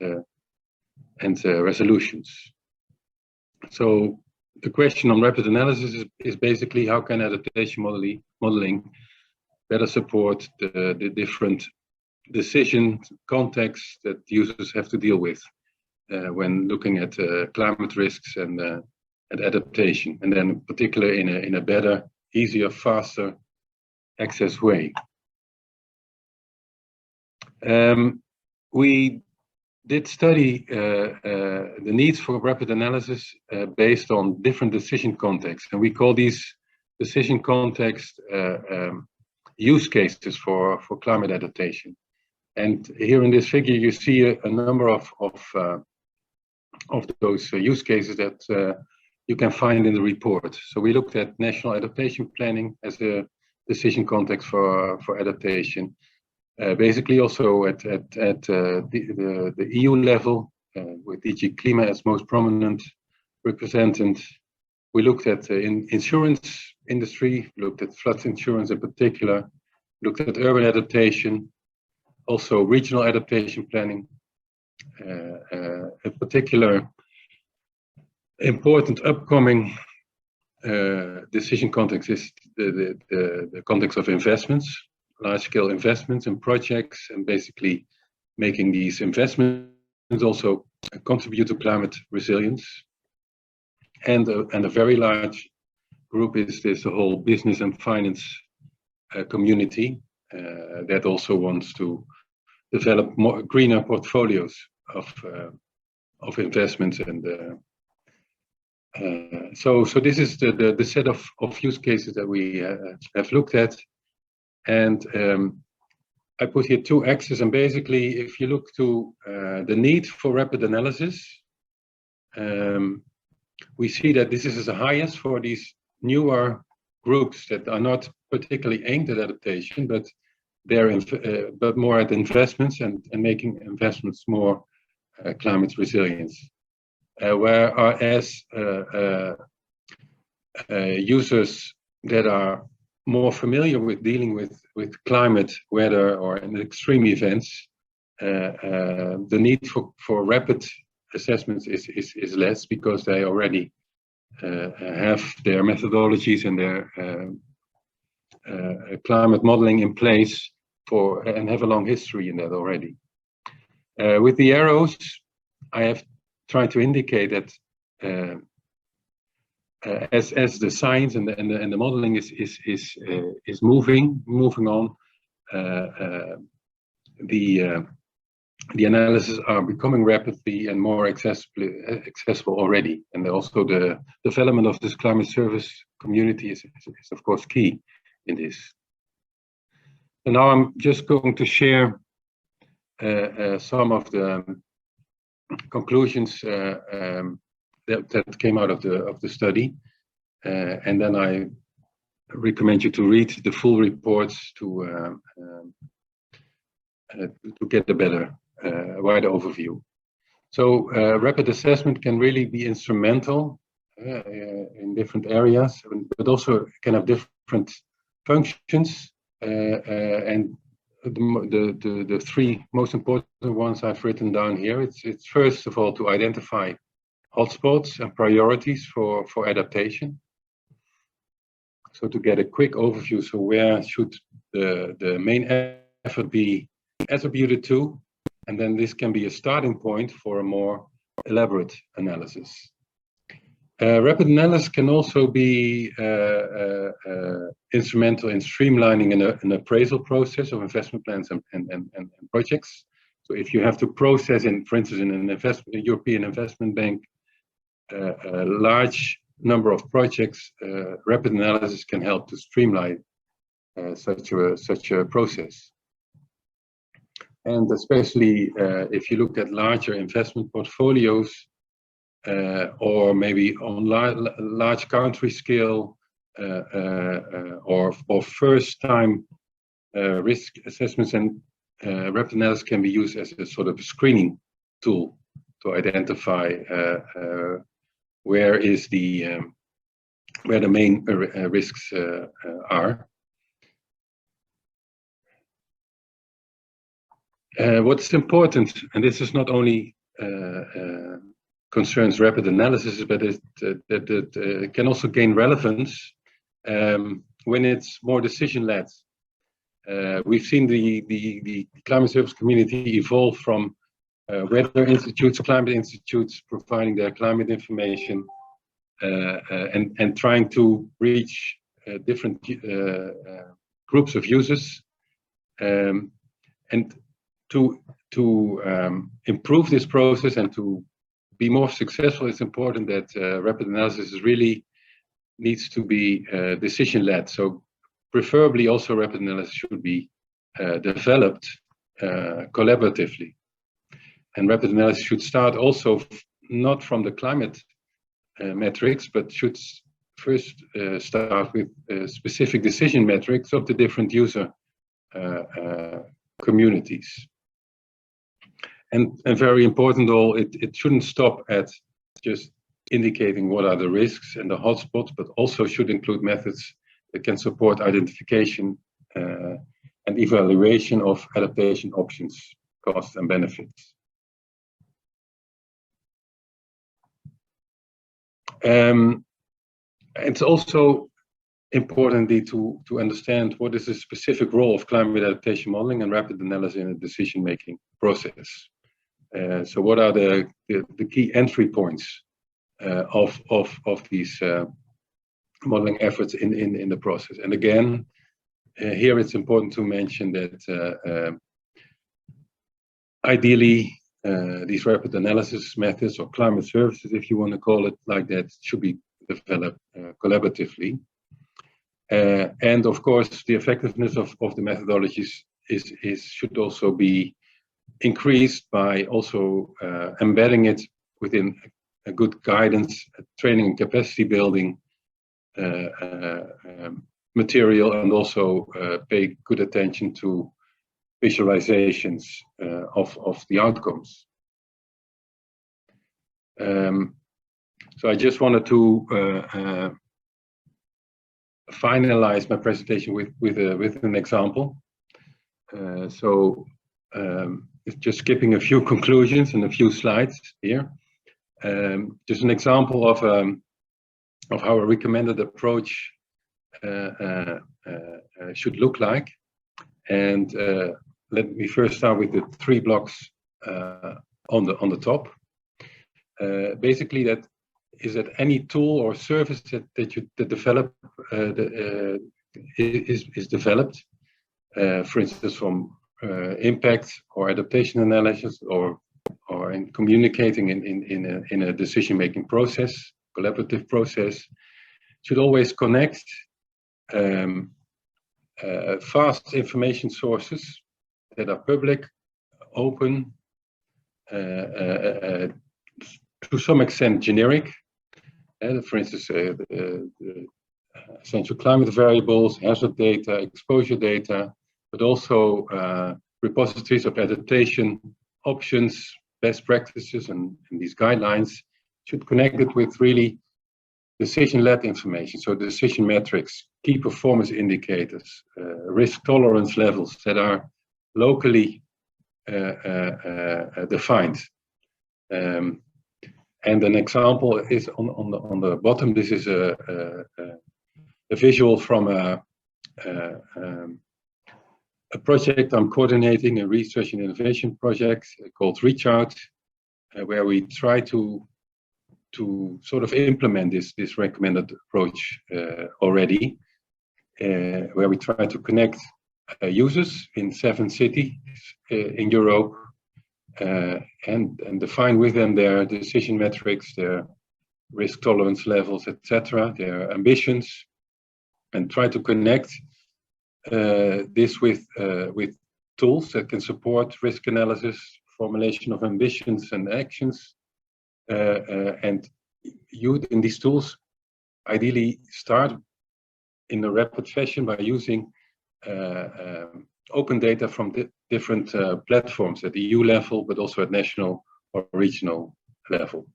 resolutions. So the question on rapid analysis is basically how can adaptation modeling better support the different decision contexts that users have to deal with when looking at climate risks and adaptation, and then particularly in a better, easier, faster access way. We did study the needs for rapid analysis based on different decision contexts, and we call these decision contexts use cases for climate adaptation. And here in this figure, you see a number of those use cases that you can find in the report. So we looked at national adaptation planning as a decision context for adaptation. Basically also at the EU level, with DG CLIMA as most prominent representant. We looked at in insurance industry, looked at flood insurance in particular, looked at urban adaptation, also regional adaptation planning. A particular important upcoming decision context is the context of investments, large-scale investments in projects, and basically making these investments also contribute to climate resilience. And a very large group is this whole business and finance community that also wants to develop more greener portfolios of investments, and so this is the set of use cases that we have looked at. And I put here two axes, and basically if you look to the need for rapid analysis, we see that this is the highest for these newer groups that are not particularly aimed at adaptation, but they're but more at investments and making investments more climate resilience. Whereas users that are more familiar with dealing with climate, weather, or extreme events, the need for rapid assessments is less, because they already have their methodologies and their climate modeling in place and have a long history in that already. With the arrows, I have tried to indicate that as the science and the modeling is moving on, the analysis are becoming rapidly and more accessible already, and also the development of this climate service community is of course key in this. And now I'm just going to share some of the conclusions that came out of the study, and then I recommend you to read the full reports to get a better, wider overview. So rapid assessment can really be instrumental in different areas, but also can have different functions, and the three most important ones I've written down here. It's first of all to identify hotspots and priorities for adaptation. So to get a quick overview, so where should the main effort be attributed to, and then this can be a starting point for a more elaborate analysis. Rapid analysis can also be instrumental in streamlining an appraisal process of investment plans and projects. So if you have to process, for instance, in an European investment bank, a large number of projects, rapid analysis can help to streamline such a process. And especially if you look at larger investment portfolios, or maybe on large country scale, or first-time risk assessments, and rapid analysis can be used as a sort of screening tool to identify where the main risks are. What's important, and this is not only concerns rapid analysis, but it can also gain relevance when it's more decision-led. We've seen the climate service community evolve from weather institutes, climate institutes providing their climate information and trying to reach different groups of users. And to improve this process and to be more successful, it's important that rapid analysis really needs to be decision-led. So preferably also rapid analysis should be developed collaboratively. And rapid analysis should start also not from the climate metrics, but should first start with specific decision metrics of the different user communities. And very important, though, it shouldn't stop at just indicating what are the risks and the hotspots, but also should include methods that can support identification and evaluation of adaptation options, costs, and benefits. It's also important to understand what is the specific role of climate adaptation modeling and rapid analysis in a decision-making process. So what are the key entry points of these modeling efforts in the process? And again, here it's important to mention that ideally these rapid analysis methods, or climate services, if you want to call it like that, should be developed collaboratively. And of course, the effectiveness of the methodologies should also be increased by also embedding it within a good guidance, training and capacity building material, and also pay good attention to visualizations of the outcomes. So I just wanted to finalize my presentation with an example. Just skipping a few conclusions and a few slides here. Just an example of how a recommended approach should look like. And let me first start with the 3 blocks on the top. Basically, that is that any tool or service that develop is developed, for instance, from impact or adaptation analysis, or in communicating in a decision-making process, collaborative process, should always connect fast information sources that are public, open, to some extent generic. For instance, essential climate variables, hazard data, exposure data, but also repositories of adaptation options, best practices, and these guidelines should connect it with really decision-led information. So decision metrics, key performance indicators, risk tolerance levels that are locally defined. And an example is on the bottom. This is a visual from a project I'm coordinating, a research and innovation project called Reach Out, where we try to sort of implement this recommended approach already, where we try to connect users in 7 cities in Europe, and define with them their decision metrics, their risk tolerance levels, etc., their ambitions, and try to connect this with tools that can support risk analysis, formulation of ambitions and actions, and you in these tools ideally start in a rapid fashion by using open data from different platforms at EU level, but also at national or regional level.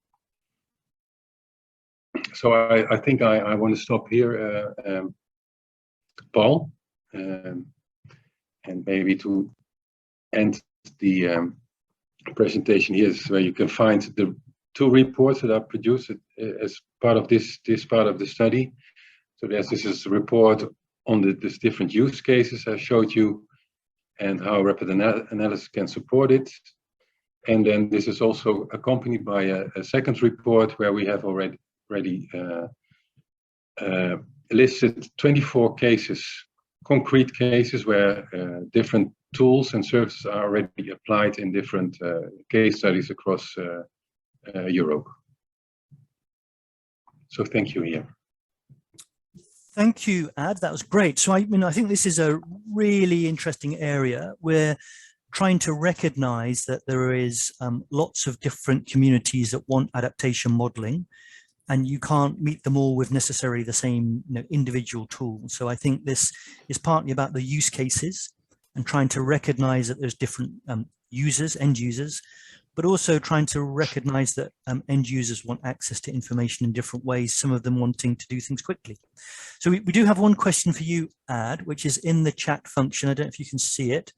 So I think I want to stop here, Paul, and maybe to end the presentation here is where you can find the 2 reports that are produced as part of this part of the study. So this is a report on these different use cases I showed you and how rapid analysis can support it. And then this is also accompanied by a second report where we have already listed 24 cases, concrete cases where different tools and services are already applied in different case studies across Europe. So thank you here. Thank you, Ad. That was great. So I think this is a really interesting area. We're trying to recognize that there is lots of different communities that want adaptation modeling, and you can't meet them all with necessarily the same individual tool. So I think this is partly about the use cases and trying to recognize that there's different users, end users, but also trying to recognize that end users want access to information in different ways, some of them wanting to do things quickly. So we do have one question for you, Ad, which is in the chat function. I don't know if you can see it,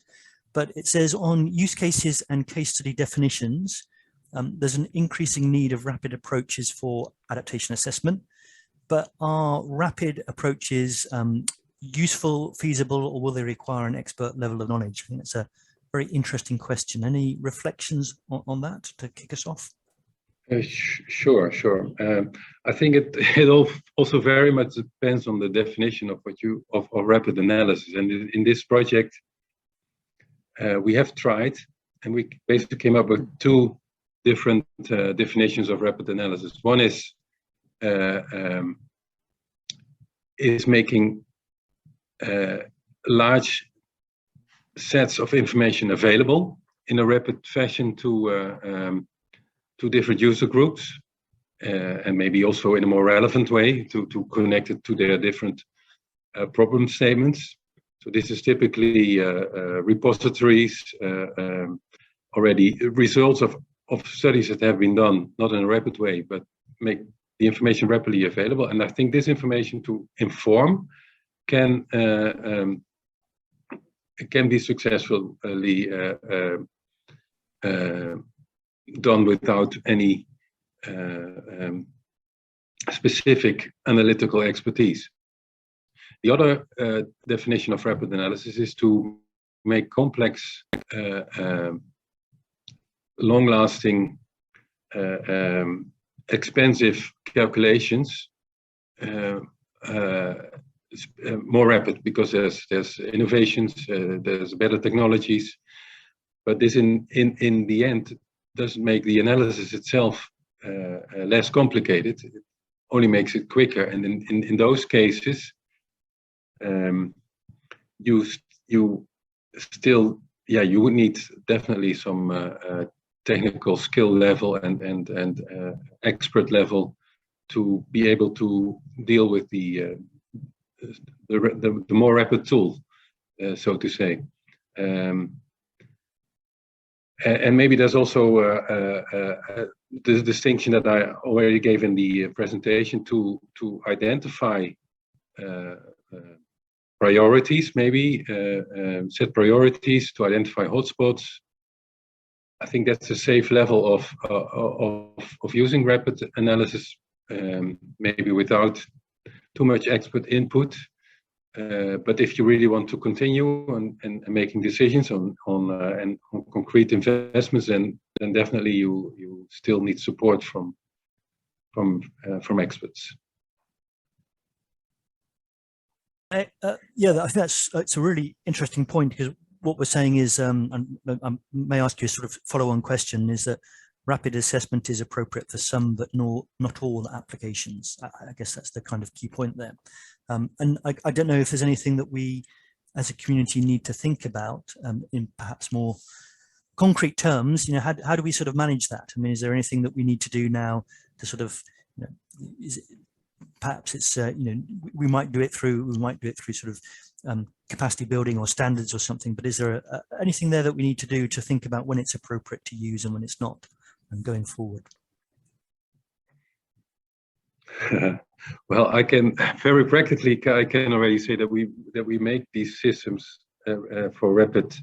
but it says on use cases and case study definitions, there's an increasing need of rapid approaches for adaptation assessment, but are rapid approaches useful, feasible, or will they require an expert level of knowledge? I think that's a very interesting question. Any reflections on that to kick us off? Sure. I think it also very much depends on the definition of of rapid analysis. And in this project, we have tried, and we basically came up with 2 different definitions of rapid analysis. One is making large sets of information available in a rapid fashion to different user groups, and maybe also in a more relevant way to connect it to their different problem statements. So this is typically repositories, already results of studies that have been done, not in a rapid way, but make the information rapidly available. And I think this information to inform can be successfully done without any specific analytical expertise. The other definition of rapid analysis is to make complex, long-lasting, expensive calculations more rapid, because there's innovations, there's better technologies, but this in the end doesn't make the analysis itself less complicated. It only makes it quicker. And in those cases, you still, you would need definitely some technical skill level and expert level to be able to deal with the more rapid tool, so to say. And maybe there's also the distinction that I already gave in the presentation to identify priorities, maybe set priorities to identify hotspots. I think that's a safe level of using rapid analysis, maybe without too much expert input. But if you really want to continue and making decisions on concrete investments, then definitely you still need support from experts. Yeah, I think it's a really interesting point, because what we're saying is, and I may ask you a sort of follow-on question, is that rapid assessment is appropriate for some, but not all applications. I guess that's the kind of key point there. And I don't know if there's anything that we as a community need to think about in perhaps more concrete terms. You know, how do we sort of manage that? I mean, is there anything that we need to do now to sort of, you know, perhaps it's, you know, we might do it through sort of capacity building or standards or something, but is there anything there that we need to do to think about when it's appropriate to use and when it's not, and going forward? Well, I can very practically, I can already say that we make these systems for rapid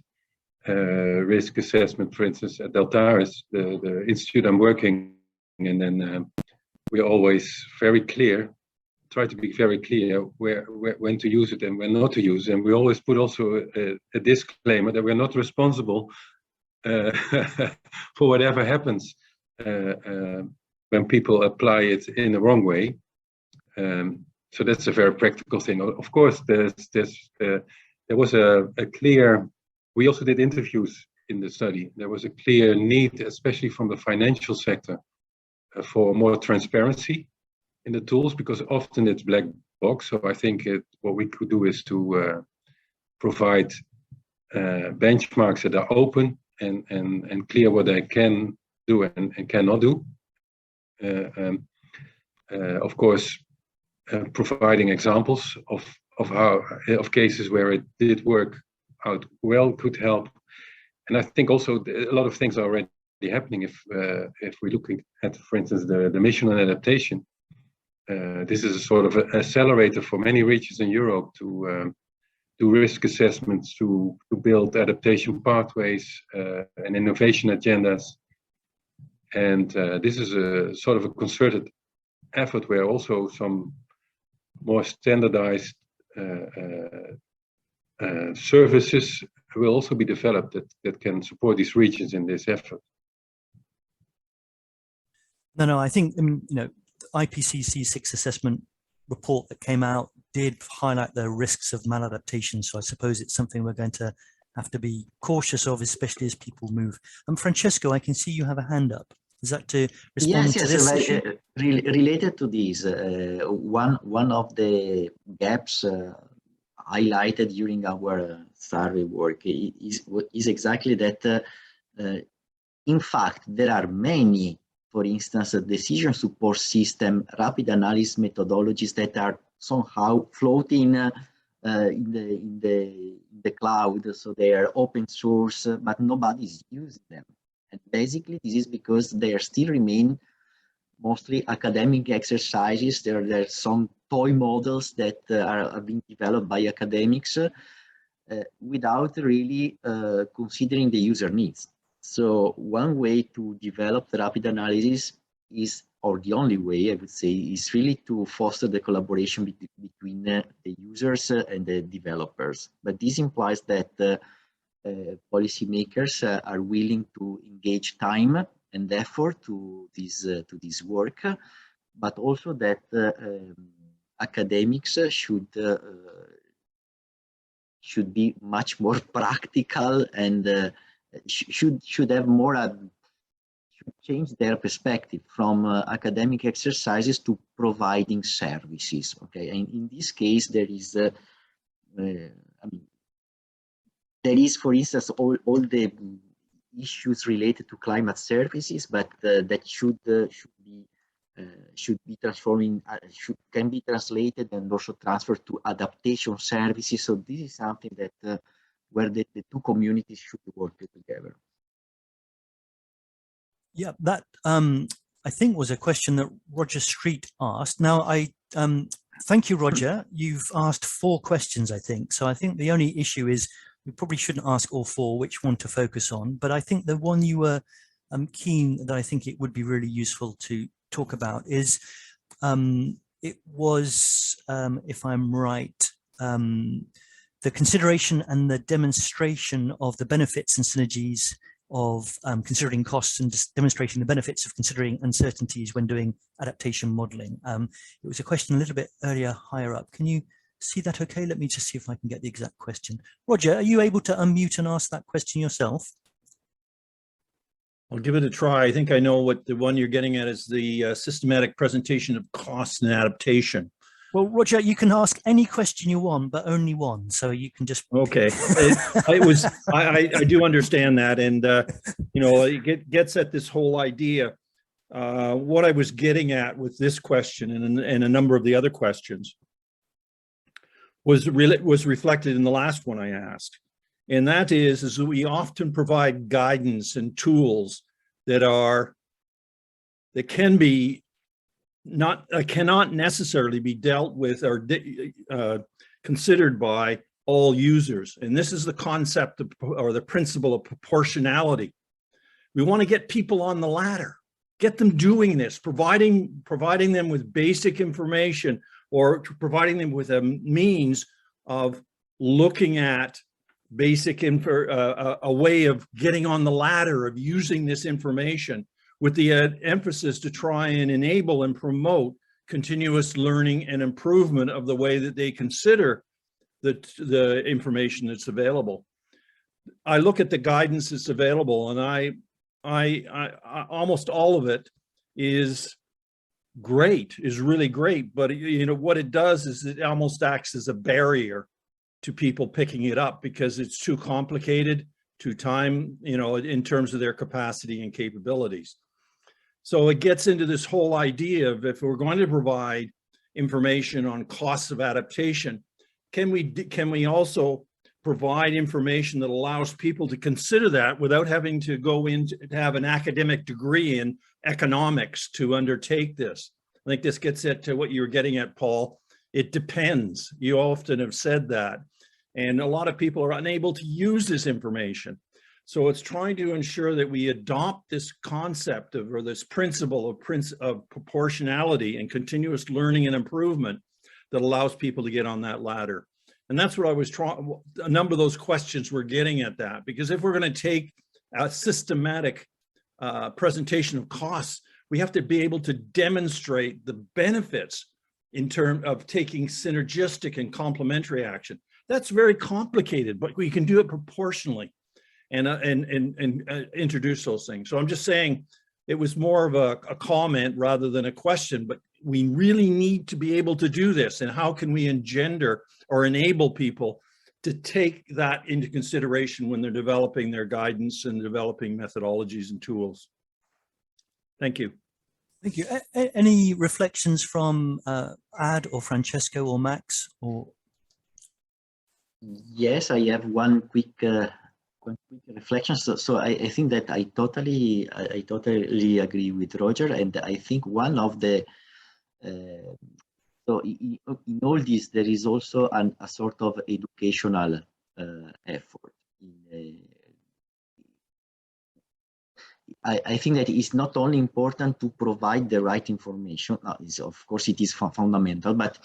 risk assessment. For instance, at Deltares, the institute I'm working, and then we're always very clear, try to be very clear when to use it and when not to use it. And we always put also a disclaimer that we're not responsible for whatever happens when people apply it in the wrong way. So that's a very practical thing. Of course, there was a clear, we also did interviews in the study. There was a clear need, especially from the financial sector, for more transparency in the tools, because often it's black box. So I think what we could do is to provide benchmarks that are open and clear what they can do and cannot do. Of course, providing examples of cases where it did work out well could help. And I think also a lot of things are already happening. If we're looking at, for instance, the mission on adaptation, this is a sort of an accelerator for many regions in Europe to do risk assessments, to build adaptation pathways and innovation agendas. And this is a sort of a concerted effort where also some more standardized services will also be developed that can support these regions in this effort. No, I think, I mean, you know, Ipcc 6 assessment report that came out did highlight the risks of maladaptation. So I suppose it's something we're going to have to be cautious of, especially as people move. Francesco, I can see you have a hand up. Is that to respond to this issue? Related to this, one of the gaps highlighted during our survey work is exactly that. In fact, there are many, for instance, decision support system, rapid analysis methodologies that are somehow floating in the cloud. So they are open source, but nobody's using them. And basically, this is because they still remain mostly academic exercises. There are some toy models that are being developed by academics without really considering the user needs. So one way to develop the rapid analysis is, or the only way I would say, is really to foster the collaboration between the users and the developers. But this implies that policymakers are willing to engage time and effort to this work, but also that academics should be much more practical and should have more should change their perspective from academic exercises to providing services. Okay, and in this case there is I mean, there is, for instance, all the issues related to climate services, but that should be transforming, can be translated and also transferred to adaptation services. So this is something that where the two communities should work together. Yeah, that I think was a question that Roger Street asked. Now, thank you, Roger. You've asked 4 questions, I think. So I think the only issue is we probably shouldn't ask all 4 which one to focus on. But I think the one you were keen that I think it would be really useful to talk about is it was, if I'm right, the consideration and the demonstration of the benefits and synergies of considering costs and demonstrating the benefits of considering uncertainties when doing adaptation modeling. It was a question a little bit earlier, higher up. Can you see that okay? Let me just see if I can get the exact question. Roger, are you able to unmute and ask that question yourself? I'll give it a try. I think I know what the one you're getting at is the systematic presentation of costs and adaptation. Well, Roger, you can ask any question you want, but only one. So you can just. Okay. I do understand that. And, you know, it gets at this whole idea. What I was getting at with this question and a number of the other questions was reflected in the last one I asked. And that is that we often provide guidance and tools that cannot necessarily be dealt with or considered by all users. And this is the concept of, or the principle of proportionality. We want to get people on the ladder, get them doing this, providing them with basic information or providing them with a means of looking at basic info, a way of getting on the ladder of using this information with the emphasis to try and enable and promote continuous learning and improvement of the way that they consider the information that's available. I look at the guidance that's available, and I almost all of it is great, is really great, but you know what it does is it almost acts as a barrier to people picking it up because it's too complicated, too time, you know, in terms of their capacity and capabilities. So it gets into this whole idea of if we're going to provide information on costs of adaptation, can we also provide information that allows people to consider that without having to go in to have an academic degree in economics to undertake this? I think this gets at what you were getting at, Paul. It depends. You often have said that. And a lot of people are unable to use this information. So it's trying to ensure that we adopt this concept of, or this principle of proportionality and continuous learning and improvement that allows people to get on that ladder. And that's what I was trying, a number of those questions were getting at that, because if we're going to take a systematic presentation of costs, we have to be able to demonstrate the benefits in terms of taking synergistic and complementary action. That's very complicated, but we can do it proportionally and introduce those things. So I'm just saying it was more of a comment rather than a question, but we really need to be able to do this. And how can we engender or enable people to take that into consideration when they're developing their guidance and developing methodologies and tools? Thank you. Thank you. Any reflections from Ad or Francesco or Max? Or yes, I have one quick reflection. So I think that I totally agree with Roger, and I think one of the so in all this there is also a sort of educational effort. I think that it's not only important to provide the right information. Of course, it is fundamental, but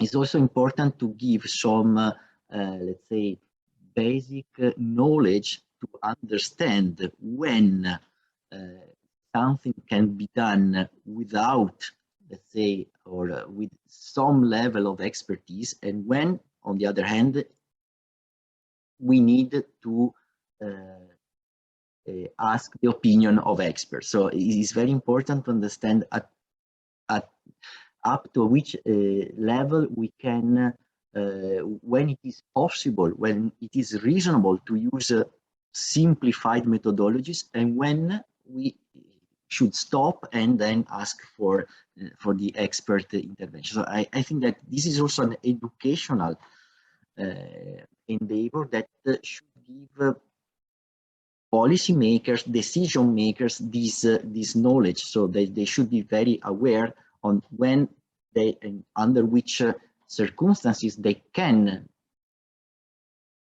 it's also important to give some, let's say, basic knowledge to understand when something can be done without, let's say, or with some level of expertise, and when, on the other hand, we need to ask the opinion of experts. So it is very important to understand up to which level we can, when it is possible, when it is reasonable to use simplified methodologies, and when we should stop and then ask for the expert intervention. So I think that this is also an educational endeavor that should give policymakers, decision makers, this knowledge, so they should be very aware on when they and under which circumstances they can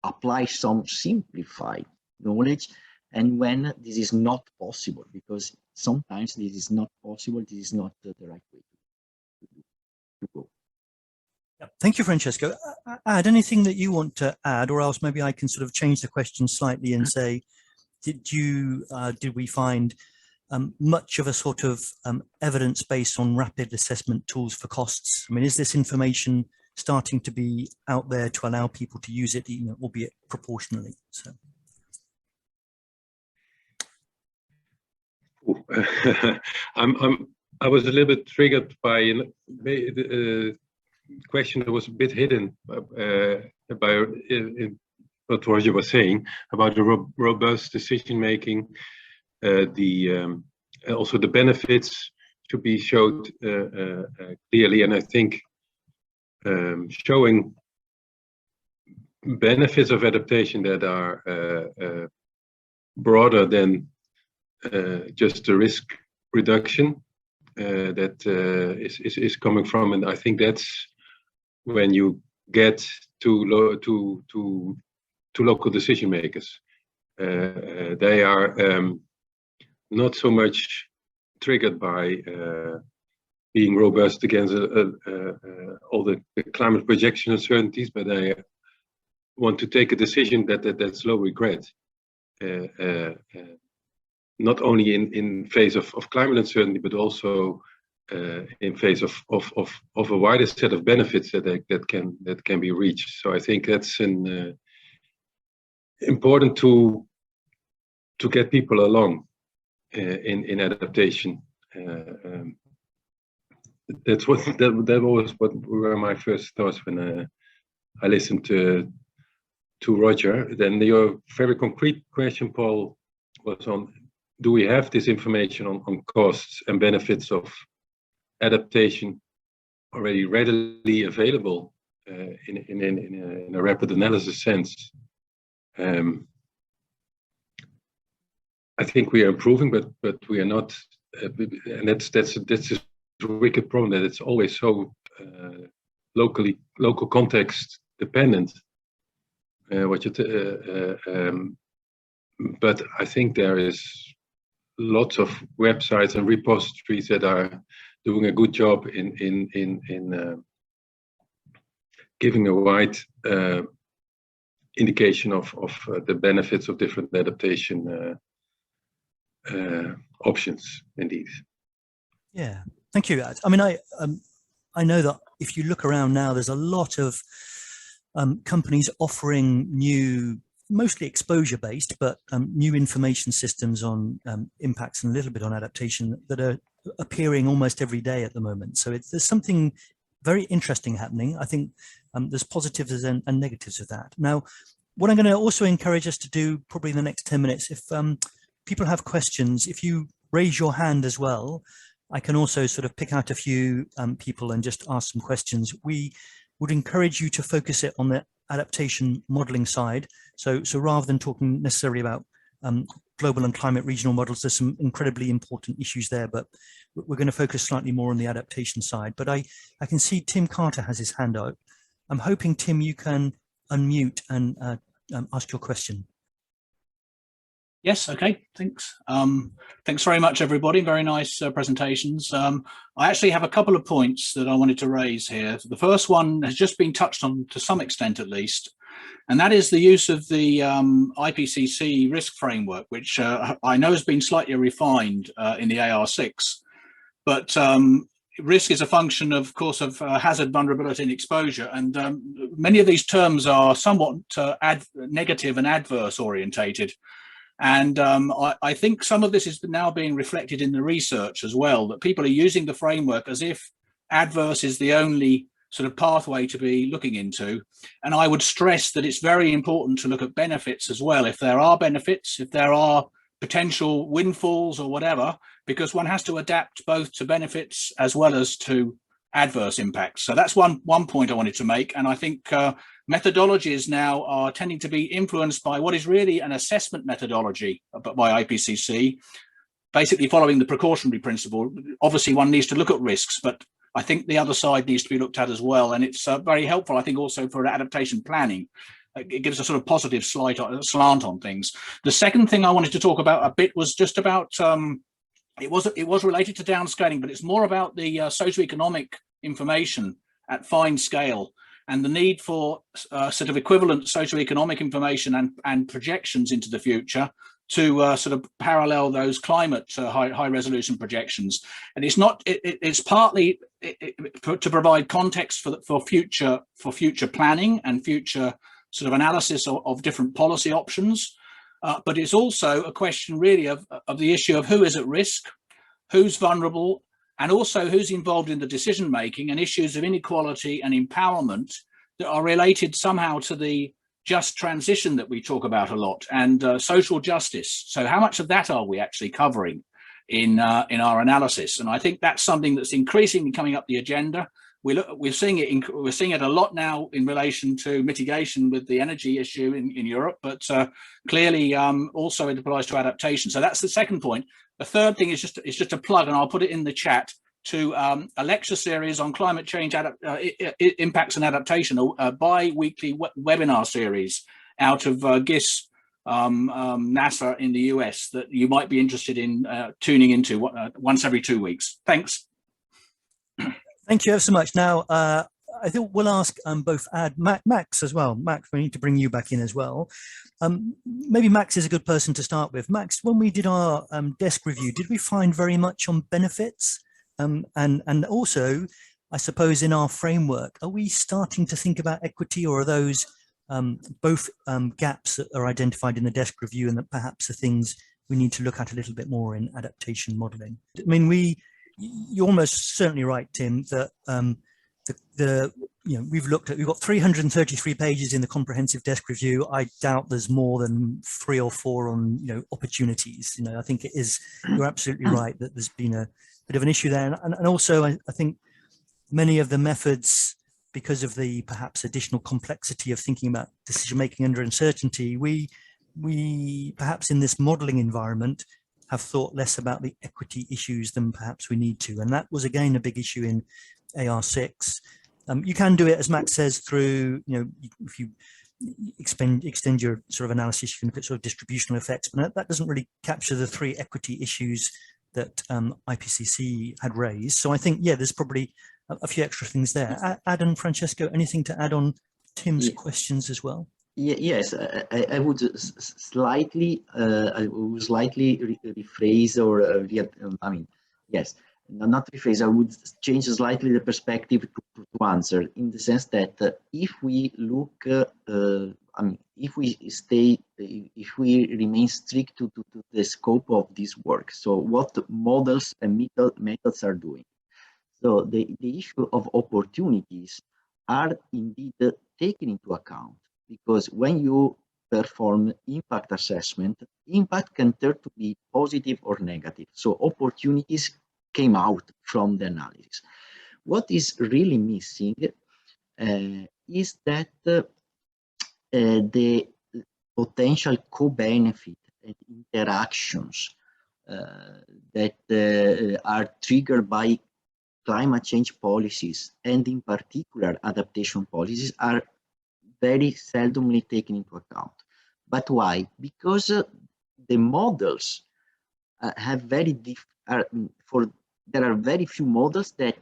apply some simplified knowledge, and when this is not possible, because sometimes this is not possible, this is not the right way to go. Thank you, Francesco. Add anything that you want to add, or else maybe I can sort of change the question slightly and say, did we find much of a sort of evidence based on rapid assessment tools for costs? I mean, is this information starting to be out there to allow people to use it, albeit proportionally? So. I was a little bit triggered by the question that was a bit hidden by what Roger was saying about the robust decision making. Also the benefits to be showed clearly, and I think showing benefits of adaptation that are broader than just the risk reduction that is coming from, and I think that's when you get to local decision makers. They are not so much triggered by being robust against all the climate projection uncertainties, but they want to take a decision that's low regret. Not only in phase of climate uncertainty, but also in phase of a wider set of benefits that can be reached. So I think that's important to get people along in adaptation. That was what were my first thoughts when I listened to Roger. Then your very concrete question, Paul, was on: do we have this information on costs and benefits of adaptation already readily available in a rapid analysis sense? I think we are improving, but we are not, and that's a wicked problem, that it's always so local context dependent. But I think there is lots of websites and repositories that are doing a good job in giving a wide indication of the benefits of different adaptation options, indeed. Yeah, thank you. I mean, I know that if you look around now, there's a lot of companies offering new, mostly exposure-based, but new information systems on impacts and a little bit on adaptation that are appearing almost every day at the moment. So there's something very interesting happening. I think there's positives and negatives of that. Now, what I'm going to also encourage us to do probably in the next 10 minutes, if people have questions, if you raise your hand as well, I can also sort of pick out a few people and just ask some questions. We would encourage you to focus it on the adaptation modeling side. So rather than talking necessarily about global and climate regional models, there's some incredibly important issues there, but we're going to focus slightly more on the adaptation side. But I can see Tim Carter has his hand out. I'm hoping, Tim, you can unmute and ask your question. Yes, okay, thanks. Thanks very much, everybody. Very nice presentations. I actually have a couple of points that I wanted to raise here. The first one has just been touched on to some extent, at least, and that is the use of the Ipcc risk framework, which I know has been slightly refined in the AR6, but risk is a function, of course, of hazard, vulnerability, and exposure, and many of these terms are somewhat negative and adverse orientated. And I think some of this is now being reflected in the research as well, that people are using the framework as if adverse is the only sort of pathway to be looking into. And I would stress that it's very important to look at benefits as well. If there are benefits, if there are potential windfalls or whatever, because one has to adapt both to benefits as well as to adverse impacts. So that's one point I wanted to make. And I think methodologies now are tending to be influenced by what is really an assessment methodology by Ipcc, basically following the precautionary principle. Obviously, one needs to look at risks, but I think the other side needs to be looked at as well. And it's very helpful, I think, also for adaptation planning. It gives a sort of positive slant on things. The second thing I wanted to talk about a bit was just about, it was related to downscaling, but it's more about the socioeconomic information at fine scale and the need for sort of equivalent socioeconomic information and projections into the future to sort of parallel those climate high resolution projections. And it's not, it's partly to provide context for future planning and future sort of analysis of different policy options. but it's also a question really of the issue of who is at risk, who's vulnerable, and also who's involved in the decision making, and issues of inequality and empowerment that are related somehow to the just transition that we talk about a lot, and social justice. So how much of that are we actually covering in our analysis? And I think that's something that's increasingly coming up the agenda. We're seeing it a lot now in relation to mitigation with the energy issue in Europe, but clearly also it applies to adaptation. So that's the second point. The third thing is just a plug, and I'll put it in the chat, to a lecture series on climate change impacts and adaptation, a bi-weekly webinar series out of GIS NASA in the US that you might be interested in tuning into once every 2 weeks. Thanks. Thank you ever so much. Now, I think we'll ask both Max as well. Max, we need to bring you back in as well. Maybe Max is a good person to start with. Max, when we did our desk review, did we find very much on benefits? And also, I suppose in our framework, are we starting to think about equity, or are those both gaps that are identified in the desk review and that perhaps are things we need to look at a little bit more in adaptation modelling? I mean, you're almost certainly right, Tim, that we've got 333 pages in the comprehensive desk review. I doubt there's more than 3 or 4 on opportunities. I think it is, you're absolutely right that there's been a bit of an issue there, and also I think many of the methods, because of the perhaps additional complexity of thinking about decision making under uncertainty, we perhaps in this modelling environment have thought less about the equity issues than perhaps we need to, and that was again a big issue in AR6. You can do it, as Max says, through if you extend your sort of analysis, you can look at sort of distributional effects, but that doesn't really capture the 3 equity issues that Ipcc had raised. So I think, yeah, there's probably a few extra things there. Ad and Francesco, anything to add on Tim's questions as well? Yes, I would slightly rephrase, or yes, not rephrase. I would change slightly the perspective to answer, in the sense that if we look, if we remain strict to the scope of this work, so what models and methods are doing. So the issue of opportunities are indeed taken into account, because when you perform impact assessment, impact can turn to be positive or negative. So opportunities came out from the analysis. What is really missing is that the potential co-benefit and interactions that are triggered by climate change policies, and in particular adaptation policies, are very seldomly taken into account. But why? Because the models have there are very few models that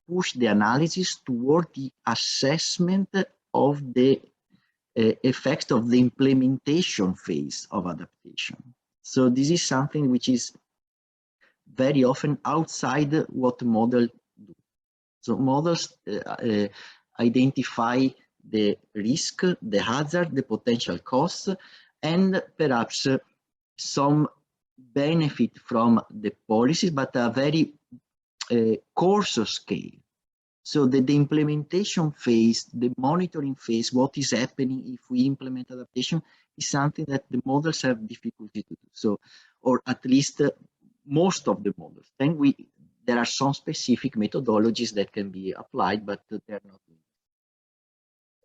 push the analysis toward the assessment of the effects of the implementation phase of adaptation. So this is something which is very often outside what models do. So models identify the risk, the hazard, the potential costs, and perhaps some benefit from the policies, but a very coarse scale. So the implementation phase, the monitoring phase, what is happening if we implement adaptation, is something that the models have difficulty to do. So, or at least most of the models. Then there are some specific methodologies that can be applied, but they're not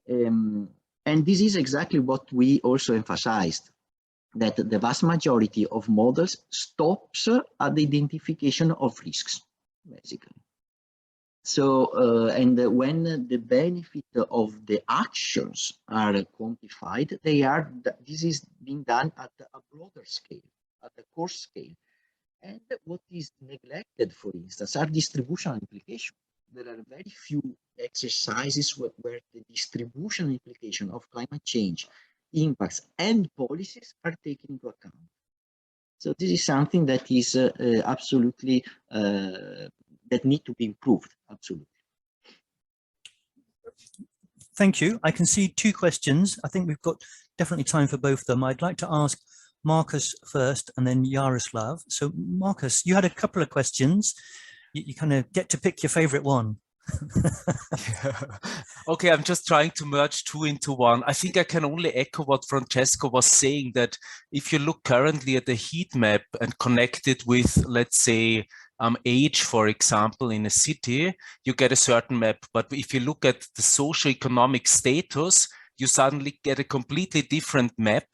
doing. And this is exactly what we also emphasized, that the vast majority of models stops at the identification of risks, basically. So, and when the benefit of the actions are quantified, this is being done at a broader scale, at a coarse scale. And what is neglected, for instance, are distributional implications. There are very few exercises where the distribution implication of climate change impacts and policies are taken into account. So this is something that is absolutely that need to be improved. Absolutely. Thank you. I can see 2 questions. I think we've got definitely time for both of them. I'd like to ask Marcus first and then Yaroslav. So Marcus, you had a couple of questions. You kind of get to pick your favorite one. Okay, I'm just trying to merge two into one. I think I can only echo what Francesco was saying, that if you look currently at the heat map and connect it with, let's say, age, for example, in a city, you get a certain map. But if you look at the socioeconomic status, you suddenly get a completely different map.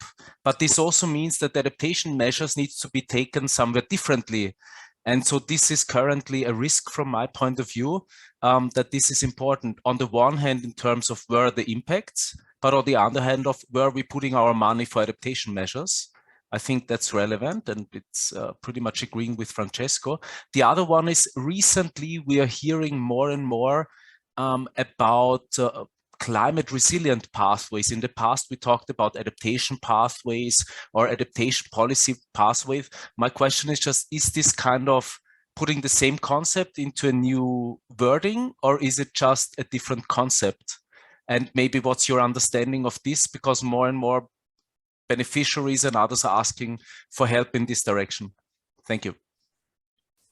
But this also means that adaptation measures need to be taken somewhere differently. And so this is currently a risk from my point of view, that this is important on the one hand in terms of where are the impacts, but on the other hand of where are we putting our money for adaptation measures. I think that's relevant, and it's pretty much agreeing with Francesco. The other one is recently we are hearing more and more about climate resilient pathways. In the past, we talked about adaptation pathways or adaptation policy pathways. My question is just, is this kind of putting the same concept into a new wording, or is it just a different concept? And maybe what's your understanding of this? Because more and more beneficiaries and others are asking for help in this direction. Thank you.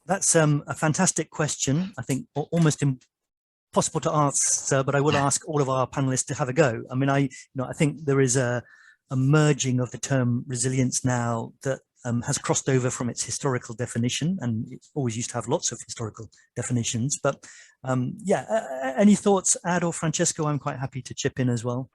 That's a fantastic question. I think almost impossible to answer, but I will ask all of our panelists to have a go. I mean, I think there is a merging of the term resilience now that has crossed over from its historical definition, and it always used to have lots of historical definitions. But yeah, any thoughts, Ad or Francesco? I'm quite happy to chip in as well.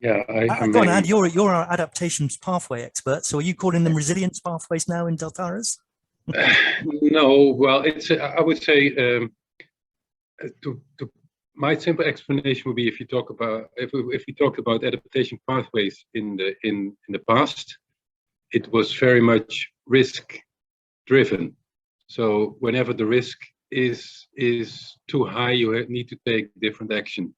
Yeah, go on, Ad, you're our adaptations pathway expert. So are you calling them resilience pathways now in Deltares? No, well, it's I would say my simple explanation would be, if you talk about if we talked about adaptation pathways in the past, it was very much risk driven. So whenever the risk is too high, you need to take different action.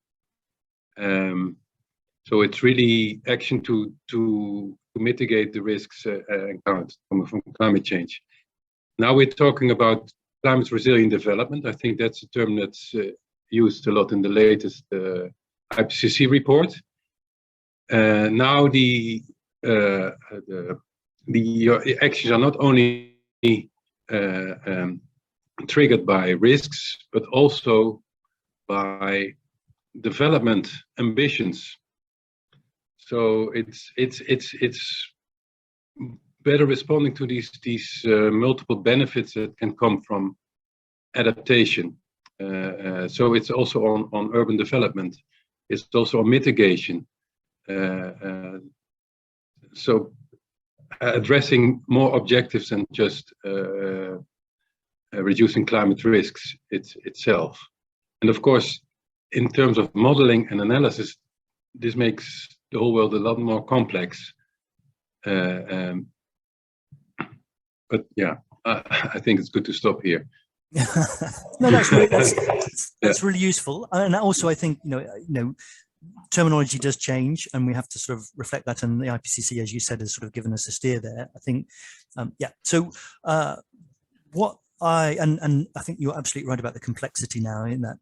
So it's really action to mitigate the risks encountered from climate change. Now we're talking about climate resilient development. I think that's a term that's used a lot in the latest Ipcc report. Now the actions are not only triggered by risks, but also by development ambitions. So it's better responding to these multiple benefits that can come from adaptation. So it's also on urban development. It's also on mitigation. So addressing more objectives than just reducing climate risks itself. And of course, in terms of modeling and analysis, this makes the whole world a lot more complex. But yeah, I think it's good to stop here. No, that's really useful. And also, I think terminology does change, and we have to sort of reflect that. And the Ipcc, as you said, has sort of given us a steer there. I think, yeah. So what I think you're absolutely right about the complexity now, in that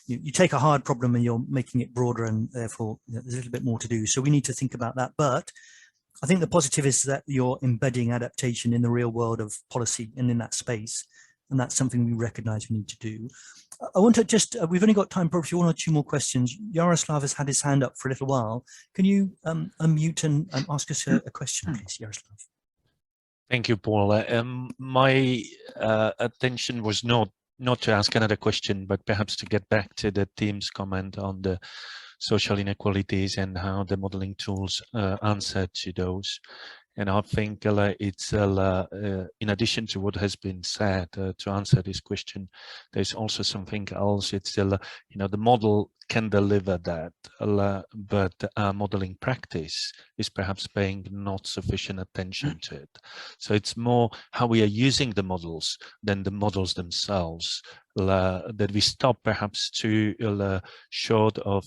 you take a hard problem and you're making it broader, and therefore there's a little bit more to do. So we need to think about that. But I think the positive is that you're embedding adaptation in the real world of policy and in that space. And that's something we recognize we need to do. I want to just, we've only got time for one or two more questions. Yaroslav has had his hand up for a little while. Can you unmute and ask us a question, please, Yaroslav? Thank you, Paul. My attention was not to ask another question, but perhaps to get back to the team's comment on the social inequalities and how the modeling tools answer to those. And I think it's in addition to what has been said to answer this question, there's also something else. It's the model can deliver that, but modeling practice is perhaps paying not sufficient attention to it. So it's more how we are using the models than the models themselves, that we stop perhaps too short of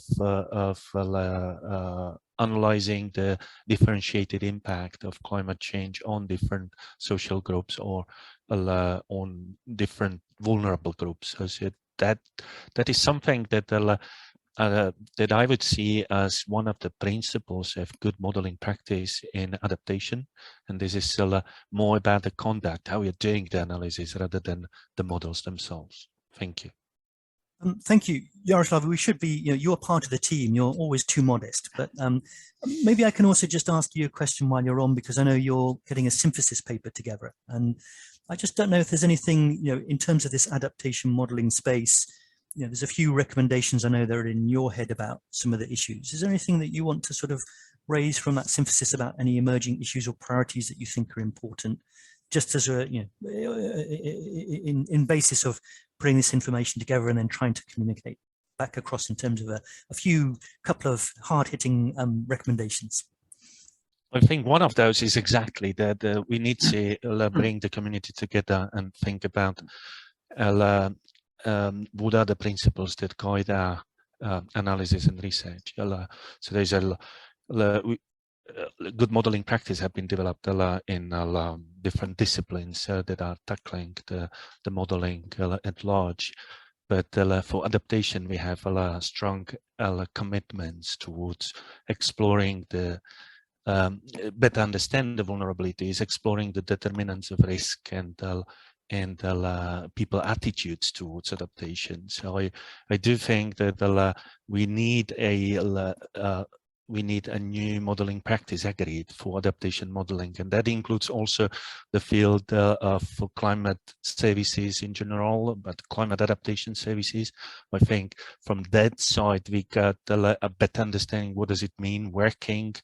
analyzing the differentiated impact of climate change on different social groups or on different vulnerable groups. So that is something that that I would see as one of the principles of good modeling practice in adaptation. And this is more about the conduct, how you're doing the analysis rather than the models themselves. Thank you. Thank you, Jaroslav. We should be, you're part of the team. You're always too modest, but maybe I can also just ask you a question while you're on, because I know you're getting a synthesis paper together. And I just don't know if there's anything, in terms of this adaptation modeling space, there's a few recommendations I know that are in your head about some of the issues. Is there anything that you want to sort of raise from that synthesis about any emerging issues or priorities that you think are important, just as a, in basis of putting this information together and then trying to communicate back across in terms of a couple of hard-hitting recommendations? I think one of those is exactly that we need to bring the community together and think about what are the principles that guide our analysis and research. So there's good modeling practice have been developed in different disciplines that are tackling the modeling at large. But for adaptation, we have strong commitments towards exploring the better understand the vulnerabilities, exploring the determinants of risk and people attitudes towards adaptation. So I do think that we need a new modeling practice agreed for adaptation modeling, and that includes also the field for climate services in general, but climate adaptation services. I think from that side we got a better understanding what does it mean working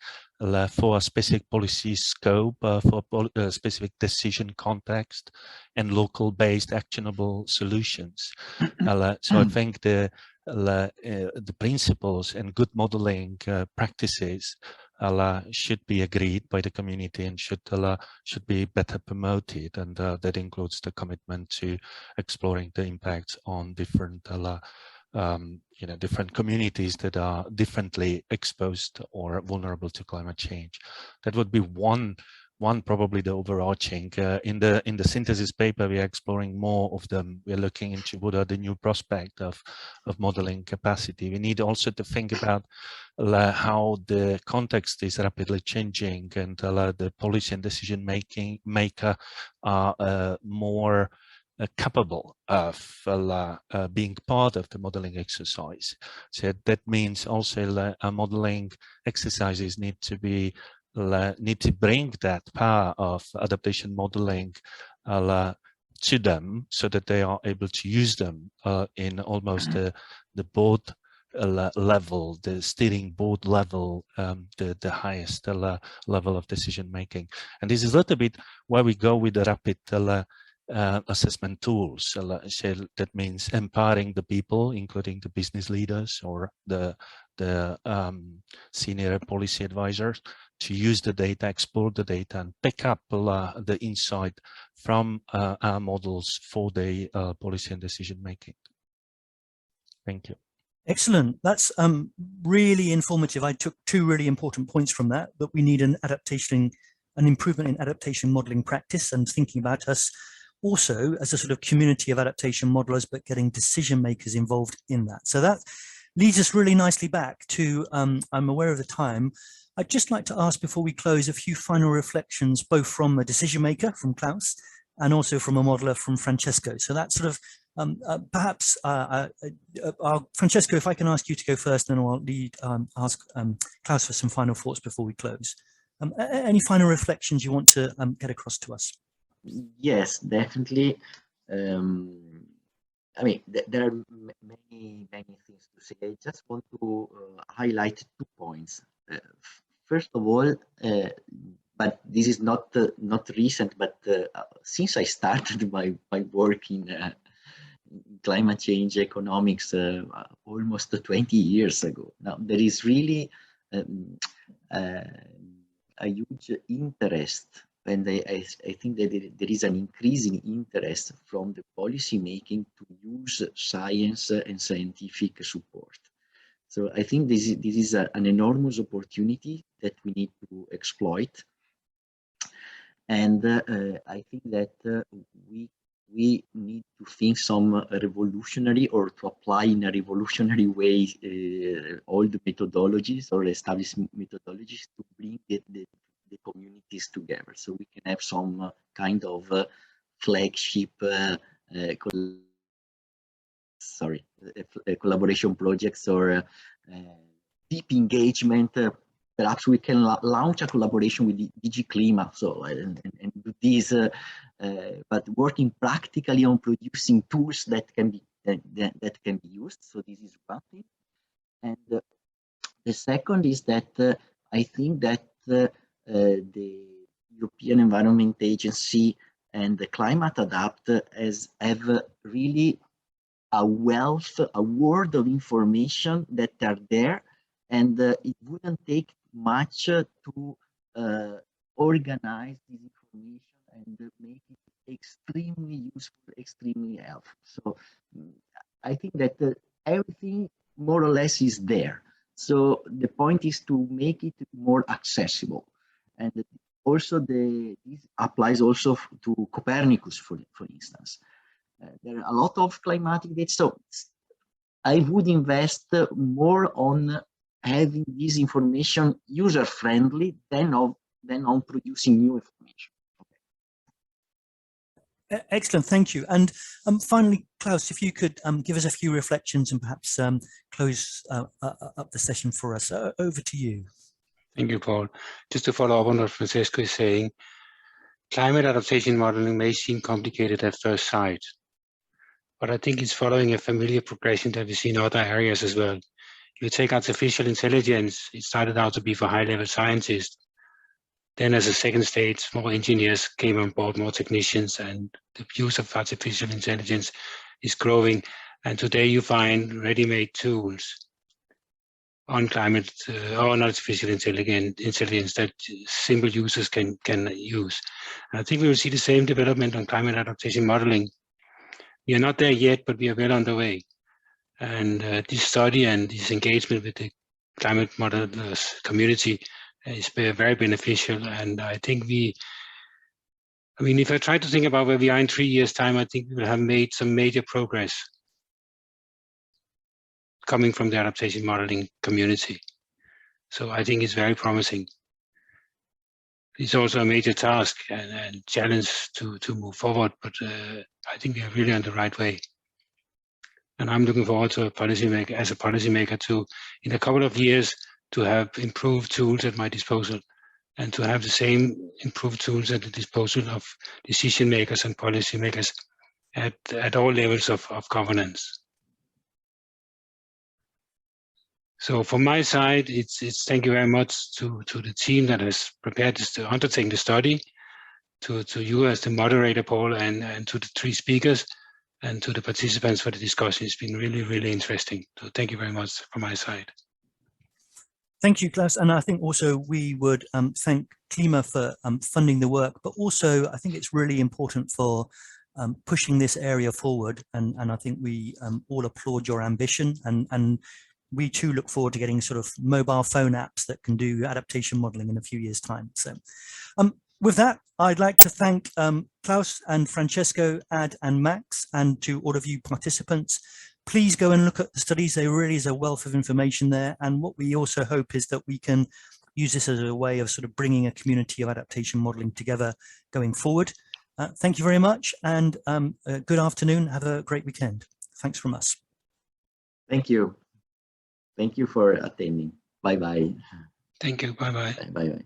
for a specific policy scope, for a specific decision context, and local based actionable solutions. So I think the principles and good modeling practices should be agreed by the community and should be better promoted, and that includes the commitment to exploring the impacts on different different communities that are differently exposed or vulnerable to climate change. That would be one probably the overarching. In the synthesis paper, we are exploring more of them. We're looking into what are the new prospects of modeling capacity. We need also to think about how the context is rapidly changing, and the policy and decision maker are more capable of being part of the modeling exercise. So that means also modeling exercises need to bring that power of adaptation modeling to them, so that they are able to use them in almost the board level, the steering board level, the highest level of decision making. And this is a little bit where we go with the rapid assessment tools. So that means empowering the people, including the business leaders or the senior policy advisors, to use the data, explore the data, and pick up the insight from our models for the policy and decision making. Thank you. Excellent. That's really informative. I took two really important points from that we need an improvement in adaptation modeling practice, and thinking about us also as a sort of community of adaptation modelers, but getting decision makers involved in that. So that leads us really nicely back to, I'm aware of the time, I'd just like to ask before we close a few final reflections, both from a decision maker, from Claus, and also from a modeler, from Francesco. So that's sort of, perhaps, Francesco, if I can ask you to go first, then I'll ask Claus for some final thoughts before we close. Any final reflections you want to get across to us? Yes, definitely. I mean, there are many things to say. I just want to highlight 2 points. First of all, but this is not recent, but since I started my work in climate change economics almost 20 years ago, now there is really a huge interest. And I think that there is an increasing interest from the policy making to use science and scientific support. So I think this is an enormous opportunity that we need to exploit. And I think that we we need to think some revolutionary or to apply in a revolutionary way all the methodologies or established methodologies to bring the communities together. So we can have some kind of flagship collaboration projects or deep engagement. Perhaps we can launch a collaboration with the DG CLIMA, so and do this, but working practically on producing tools that can be that can be used. So this is one thing, and the second is that I think that the European Environment Agency and the Climate Adapt have really a world of information that are there, and it wouldn't take much to organize this information and make it extremely useful, extremely helpful. So I think that everything more or less is there. So the point is to make it more accessible, and also this applies also to Copernicus, for instance. There are a lot of climatic data, so I would invest more on having this information user-friendly than on producing new information. Okay. Excellent, thank you. And finally, Klaus, if you could give us a few reflections and perhaps close up the session for us. Over to you. Thank you, Paul. Just to follow up on what Francesco is saying, climate adaptation modeling may seem complicated at first sight, but I think it's following a familiar progression that we see in other areas as well. If you take artificial intelligence, it started out to be for high-level scientists. Then as a second stage, more engineers came on board, more technicians, and the use of artificial intelligence is growing. And today you find ready-made tools on climate on artificial intelligence that simple users can use. And I think we will see the same development on climate adaptation modeling. We are not there yet, but we are well underway. And this study and this engagement with the climate modelers community is very beneficial. And I think if I try to think about where we are in 3 years' time, I think we will have made some major progress coming from the adaptation modeling community. So I think it's very promising. It's also a major task and challenge to move forward, but I think we are really on the right way. And I'm looking forward to as a policymaker to, in a couple of years, to have improved tools at my disposal and to have the same improved tools at the disposal of decision makers and policymakers at all levels of governance. So from my side, it's thank you very much to the team that has prepared this, to undertake the study, to you as the moderator, Paul, and to the 3 speakers, and to the participants for the discussion. It's been really, really interesting. So thank you very much from my side. Thank you, Klaus. And I think also we would thank CLIMA for funding the work, but also I think it's really important for pushing this area forward. And I think we all applaud your ambition, and we too look forward to getting sort of mobile phone apps that can do adaptation modeling in a few years' time. So with that, I'd like to thank Klaus and Francesco, Ad and Max, and to all of you participants. Please go and look at the studies. There really is a wealth of information there. And what we also hope is that we can use this as a way of sort of bringing a community of adaptation modeling together going forward. Thank you very much, and good afternoon. Have a great weekend. Thanks from us. Thank you. Thank you for attending. Bye-bye. Thank you. Bye-bye. Bye-bye.